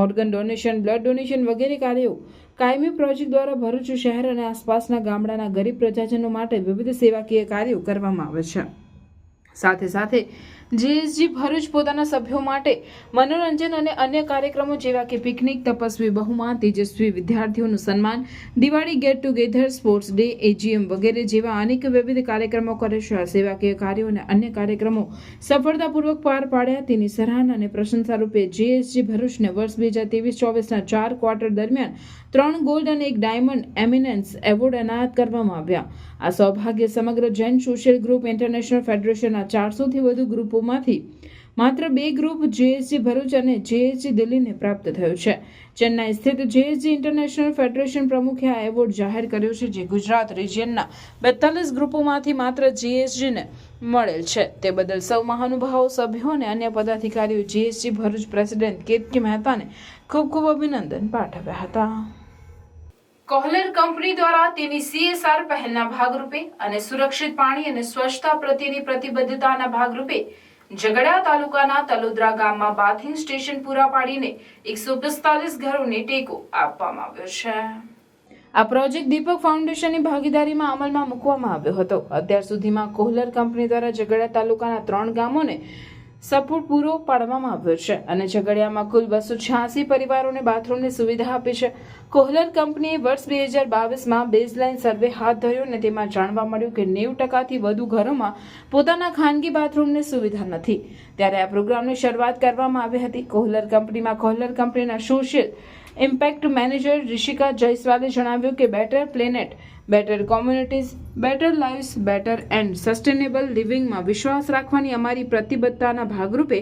organ donation, blood donation વગેરે કાર્યો કાયમી પ્રોજેક્ટ દ્વારા ભરૂચ શહેર અને આસપાસના ગામડાના ગરીબ પ્રજાજનો માટે વિવિધ સેવાકીય કાર્યો કરવામાં આવે છે. સાથે સાથે જીએસજી ભરૂચ પોતાના સભ્યો માટે મનોરંજન અને અન્ય કાર્યક્રમો જેવા કે પિકનિક, તપસ્વી બહુમાન, તેજસ્વી વિદ્યાર્થીઓનું સન્માન, Diwali get together, sports day, AGM વગેરે જેવા અનેક વિવિધ કાર્યક્રમો કરે છે. સેવાકીય કાર્યો અને અન્ય કાર્યક્રમો સફળતાપૂર્વક પાર પાડ્યા તેની સરાહના અને પ્રશંસા રૂપે જીએસજી ભરૂચને વર્ષ 2023-24ના 4 ક્વાર્ટર દરમિયાન 3 ગોલ્ડ અને 1 ડાયમંડ એમિનન્સ એવોર્ડ એનાયત કરવામાં આવ્યા. આ સૌભાગ્ય સમગ્ર જૈન સોશિયલ ગ્રુપ ઇન્ટરનેશનલ ફેડરેશનના 400થી વધુ ગ્રુપોમાંથી માત્ર 2 ગ્રુપ જીએસજી ભરૂચ અને જીએસજી દિલ્હીને પ્રાપ્ત થયું છે. ચેન્નાઈ સ્થિત જીએસજી ઇન્ટરનેશનલ ફેડરેશન પ્રમુખે આ એવોર્ડ જાહેર કર્યો છે, જે ગુજરાત રિજિયનના 42 ગ્રુપોમાંથી માત્ર જીએસજીને મળેલ છે. તે બદલ સૌ મહાનુભાવો, સભ્યો અને અન્ય પદાધિકારીઓ જીએસજી ભરૂચ પ્રેસિડેન્ટ કેતકી મહેતાને ખૂબ ખૂબ અભિનંદન પાઠવ્યા હતા. કોહલર કંપની દ્વારા તેની CSR પહેલના ભાગરૂપે અને સુરક્ષિત પાણી અને સ્વચ્છતા પ્રત્યેની પ્રતિબદ્ધતાના ભાગરૂપે ઝઘડિયા તાલુકાના તલોદરા ગામમાં બાથિંગ સ્ટેશન પૂરા પાડીને 145 ઘરોને ટેકો આપવામાં આવ્યો છે. આ પ્રોજેક્ટ દીપક ફાઉન્ડેશનની ભાગીદારીમાં અમલમાં મૂકવામાં આવ્યો હતો. અત્યાર સુધીમાં કોહલર કંપની દ્વારા ઝઘડિયા તાલુકાના 3 ગામોને સપોર્ટ પૂરો પાડવામાં આવ્યો છે અને ઝઘડિયામાં કુલ 286 પરિવારોને બાથરૂમની સુવિધા આપી છે. કોહલર કંપનીએ વર્ષ 2022માં બેઝલાઇન સર્વે હાથ ધર્યો અને તેમાં જાણવા મળ્યું કે 90%થી વધુ ઘરોમાં પોતાના ખાનગી બાથરૂમની સુવિધા નથી. ત્યારે આ પ્રોગ્રામની શરૂઆત કરવામાં આવી હતી. કોહલર કંપનીના સોશિયલ ઇમ્પેક્ટ મેનેજર ઋષિકા જયસ્વાલે જણાવ્યું કે better planet, better communities, better lives, better and sustainable લિવિંગમાં વિશ્વાસ રાખવાની અમારી પ્રતિબદ્ધતાના ભાગરૂપે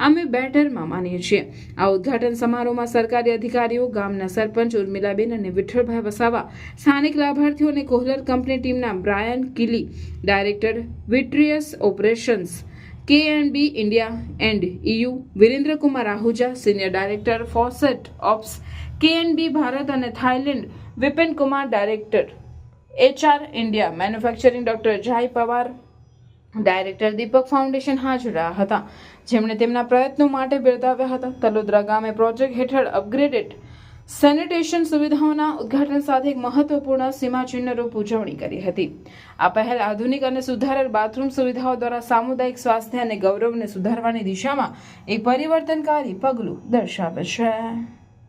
અમે બેટરમાં માનીએ છીએ. આ ઉદ્ઘાટન સમારોહમાં સરકારી અધિકારીઓ, ગામના સરપંચ ઉર્મિલાબેન અને વિઠ્ઠલભાઈ વસાવા, સ્થાનિક લાભાર્થીઓ અને કોહલર કંપની ટીમના Brian Kiley, director vitreous operations KNB India and EU, Virendrakumar Ahuja, senior director faucet ops KNB Bharat અને Thailand, Vipin Kumar, director HR India manufacturing, doctor Jay Pawar, director દીપક ફાઉન્ડેશન હાજર રહ્યા હતા, જેમણે તેમના પ્રયત્નો માટે બિરદાવ્યા હતા. તલોદરા ગામે પ્રોજેક્ટ હેઠળ અપગ્રેડેડ સેનિટેશન સુવિધાઓના ઉદ્ઘાટન સાથે એક મહત્વપૂર્ણ સીમાચિહ્નરૂપ ઉજવણી કરી હતી. આ પહેલ આધુનિક અને સુધારેલ બાથરૂમ સુવિધાઓ દ્વારા સામુદાયિક સ્વાસ્થ્ય અને ગૌરવને સુધારવાની દિશામાં એક પરિવર્તનકારી પગલું દર્શાવે છે.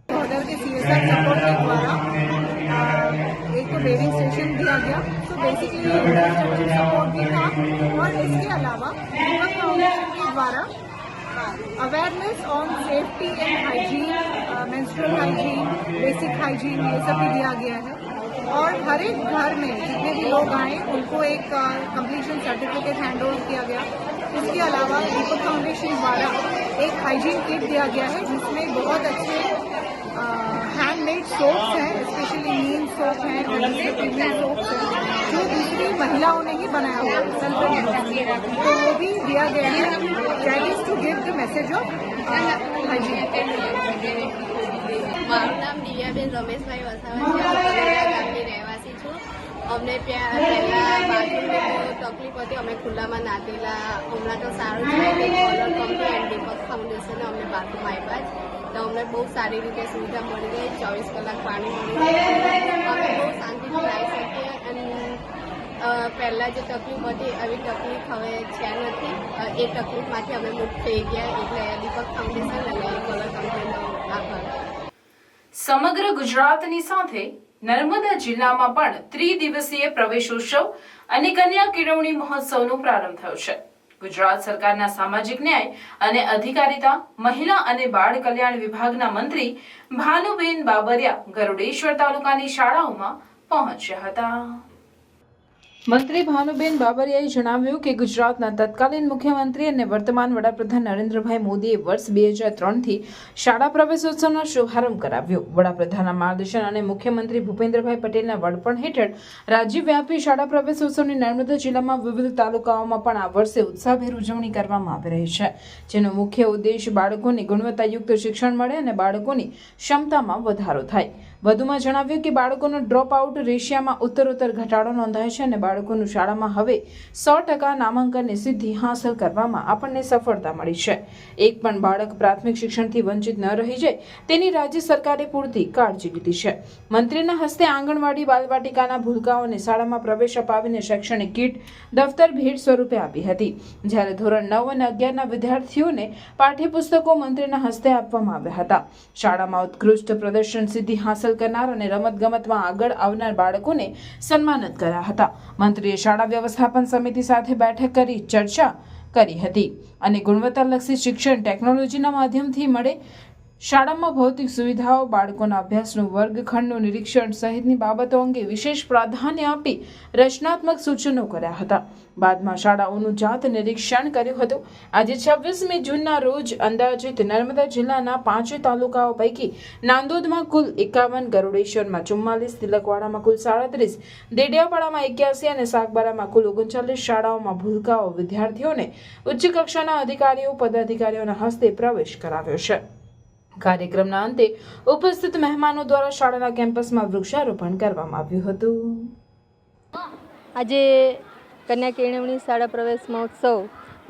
ऑर्डर के CSR सपोर्ट के द्वारा एक बेडिंग स्टेशन दिया गया. तो तो बेसिकली सपोर्ट भी था। और इसके अलावा दीपक फाउंडेशन के द्वारा awareness on safety and hygiene, menstrual hygiene, basic hygiene, ये सब भी दिया गया है। और हर एक घर में जितने भी लोग आए उनको एक कंप्लीशन सर्टिफिकेट हैंड ओवर किया गया। इसके अलावा दीपक फाउंडेशन द्वारा एक हाइजीन किट दिया गया है जिसमें बहुत अच्छे हैंडमेड सोप्स हैं, स्पेशली नीम सोप हैं और दूसरे प्रीमियम सोप्स हैं जो दूसरी महिलाओं ने ही बनाया हुआ है, सेल्फ, तो वो भी दिया गया है। That is to give the message of hygiene. મારું નામ દિવ્યાબેન રમેશભાઈ વસાવા છે, ગામની રહેવાસી છું। અમને પહેલાં બાથરૂમની તકલીફ હતી, અમે ખુલ્લામાં નાતેલા, હમણાં તો સારું છે કે કોલર કંપની એન્ડ દીપક ફાઉન્ડેશને અમને બાથરૂમ આપ્યા છે, તો અમને બહુ સારી રીતે સુવિધા મળી ગઈ, 24 કલાક પાણી મળી ગયું, અમે બહુ શાંતિથી આવી શકીએ। અને પહેલાં જે તકલીફ હતી એવી તકલીફ હવે છે નથી, એ તકલીફમાંથી અમે મુક્ત થઈ ગયા, એટલે દીપક ફાઉન્ડેશન અને કોલર કંપનીનો આભાર। સમગ્ર ગુજરાતની સાથે નર્મદા જિલ્લામાં પણ ત્રિદિવસીય પ્રવેશોત્સવ અને કન્યા કેળવણી મહોત્સવનો પ્રારંભ થયો છે। ગુજરાત સરકારના સામાજિક ન્યાય અને અધિકારિતા, મહિલા અને બાળ કલ્યાણ વિભાગના મંત્રી ભાનુબેન બાબરિયા ગરુડેશ્વર તાલુકાની શાળાઓમાં પહોંચ્યા હતા। મંત્રી ભાનુબેન બાબરિયાએ જણાવ્યું કે ગુજરાતના તત્કાલીન મુખ્યમંત્રી અને વર્તમાન વડાપ્રધાન નરેન્દ્રભાઈ મોદીએ વર્ષ 2003થી શાળા પ્રવેશોત્સવનો શુભારંભ કરાવ્યો। વડાપ્રધાનના માર્ગદર્શન અને મુખ્યમંત્રી ભૂપેન્દ્રભાઈ પટેલના વડપણ હેઠળ રાજ્યવ્યાપી શાળા પ્રવેશોત્સવની નર્મદા જિલ્લામાં વિવિધ તાલુકાઓમાં પણ આ વર્ષે ઉત્સાહભેર ઉજવણી કરવામાં આવી રહી છે, જેનો મુખ્ય ઉદ્દેશ બાળકોને ગુણવત્તાયુક્ત શિક્ષણ મળે અને બાળકોની ક્ષમતામાં વધારો થાય। વધુમાં જણાવ્યું કે બાળકોનો ડ્રોપ આઉટ રેશિયામાં ઉત્તરોત્તર ઘટાડો નોંધાય છે અને બાળકોનું શાળામાં હવે 100% નામાંકનની સિદ્ધિ હાંસલ કરવામાં આપણને સફળતા મળી છે। એક પણ બાળક પ્રાથમિક શિક્ષણથી વંચિત ન રહી જાય તેની રાજ્ય સરકારે પૂરતી કાળજી લીધી છે। મંત્રીના હસ્તે આંગણવાડી બાલવાટિકાના ભૂલકાઓને શાળામાં પ્રવેશ અપાવીને શૈક્ષણિક કીટ, દફતર ભેટ સ્વરૂપે આપી હતી, જ્યારે ધોરણ 9 અને 11ના વિદ્યાર્થીઓને પાઠ્યપુસ્તકો મંત્રીના હસ્તે આપવામાં આવ્યા હતા। શાળામાં ઉત્કૃષ્ટ પ્રદર્શન સિદ્ધિ હાંસલ કરનાર અને રમતગમતમાં આગળ આવનાર બાળકોને સન્માનિત કર્યા હતા। મંત્રીએ શાળા વ્યવસ્થાપન સમિતિ સાથે બેઠક કરી ચર્ચા કરી હતી અને ગુણવત્તાલક્ષી શિક્ષણ ટેકનોલોજીના માધ્યમથી મળે, શાળામાં ભૌતિક સુવિધાઓ, બાળકોના અભ્યાસનું વર્ગખંડનું નિરીક્ષણ સહિતની બાબતો અંગે વિશેષ પ્રાધાન્ય આપી રચનાત્મક સૂચનો કર્યા હતા। બાદમાં શાળાઓનું જાત નિરીક્ષણ કર્યું હતું। આજે 26મી જૂનના રોજ અંદાજિત નર્મદા જિલ્લાના 5 તાલુકાઓ પૈકી નાંદોદમાં કુલ 51, ગરુડેશ્વરમાં 44, તિલકવાડામાં કુલ 37, દેડિયાપાડામાં 81 અને સાગબારામાં કુલ 39 શાળાઓમાં ભૂલકાઓ વિદ્યાર્થીઓને ઉચ્ચ કક્ષાના અધિકારીઓ, પદાધિકારીઓના હસ્તે પ્રવેશ કરાવ્યો છે। કાર્યક્રમના અંતે ઉપસ્થિત મહેમાનો દ્વારા શાળાના કેમ્પસમાં વૃક્ષારોપણ કરવામાં આવ્યું હતું। આજે કન્યા કેળવણી શાળા પ્રવેશ મહોત્સવ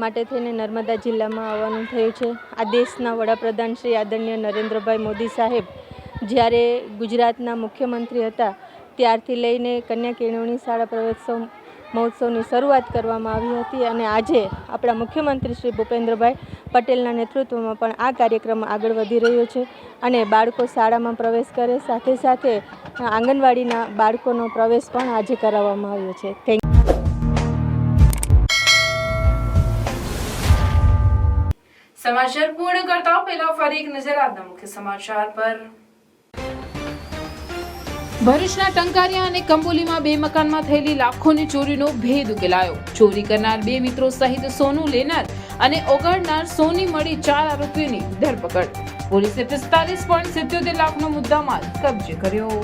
માટે થઈને નર્મદા જિલ્લામાં આવવાનું થયું છે। આ દેશના વડાપ્રધાન શ્રી આદરણીય નરેન્દ્રભાઈ મોદી સાહેબ જ્યારે ગુજરાતના મુખ્યમંત્રી હતા ત્યારથી લઈને કન્યા કેળવણી શાળા પ્રવેશ મહોત્સવની શરૂઆત કરવામાં આવી હતી અને આજે આપણા મુખ્યમંત્રી શ્રી ભૂપેન્દ્રભાઈ પટેલના નેતૃત્વમાં પણ આ કાર્યક્રમ આગળ વધી રહ્યો છે અને બાળકો શાળામાં પ્રવેશ કરે, સાથે સાથે આંગણવાડીના બાળકોનો પ્રવેશ પણ આજે કરાવવામાં આવ્યો છે। Thank you. સમાચાર પૂર્ણ કરતા પહેલા ફરી એક નજર આજના મુખ્ય સમાચાર પર। ભરૂચના ટંકારિયા અને કંબોલીમાં 2 મકાનમાં થયેલી લાખોની ચોરીનો ભેદ ઉકેલાયો। ચોરી કરનાર 2 મિત્રો સહિત સોનું લેનાર અને ઓગાળનાર સોની મળી 4 આરોપીઓની ધરપકડ। પોલીસે 45.77 લાખનો મુદ્દામાલ કબજે કર્યો।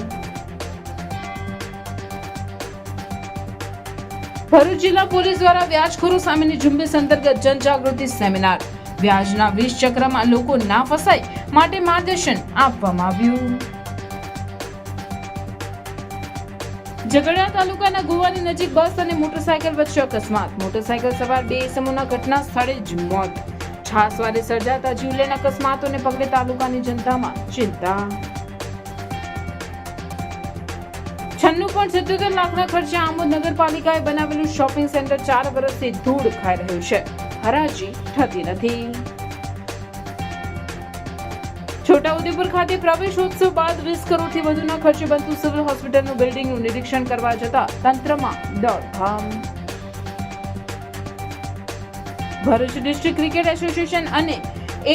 ભરૂચ જિલ્લા પોલીસ દ્વારા વ્યાજખોરો સામેની ઝુંબેશ અંતર્ગત જનજાગૃતિ સેમિનાર, વ્યાજના 20 ચક્રમાં લોકો ના ફસાય માટે માર્ગદર્શન આપવામાં આવ્યું। ઝઘડિયા તાલુકાના ગોવાની નજીક બસ અને મોટરસાયકલ વચ્ચે અકસ્માત, મોટરસાયકલ સવાર 2 ઇસમોના ઘટના સ્થળે જ મોત। છાસવારે સર્જાતા જીવલેણ અકસ્માતોને પગલે તાલુકાની જનતામાં ચિંતા। 96.77 લાખના ખર્ચે આમોદ નગરપાલિકાએ બનાવેલું શોપિંગ સેન્ટર 4 વર્ષથી ધૂળ ખાઈ રહ્યું છે, હરાજી થતી નથી। છોટાઉદેપુર ખાતે પ્રવેશોત્સવ બાદ 20 કરોડથી વધુના ખર્ચે બનતું સિવિલ હોસ્પિટલનું બિલ્ડિંગનું નિરીક્ષણ કરવા જતા તંત્રમાં દોડધામ. ભરૂચ ડિસ્ટ્રિક્ટ ક્રિકેટ એસોસિએશન અને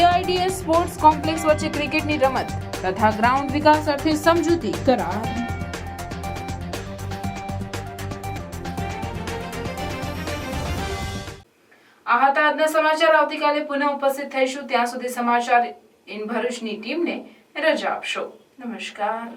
AIDS સ્પોર્ટ્સ કોમ્પ્લેક્સ વચ્ચે ક્રિકેટની રમત તથા ગ્રાઉન્ડ વિકાસ અર્થે સમજૂતી કરાર. આ હતા આજના સમાચાર. આવતીકાલે પુનઃ ઉપસ્થિત થઈશું. ત્યાં સુધી સમાચાર ઇન ભરૂચની ટીમને રજા આપશો. નમસ્કાર.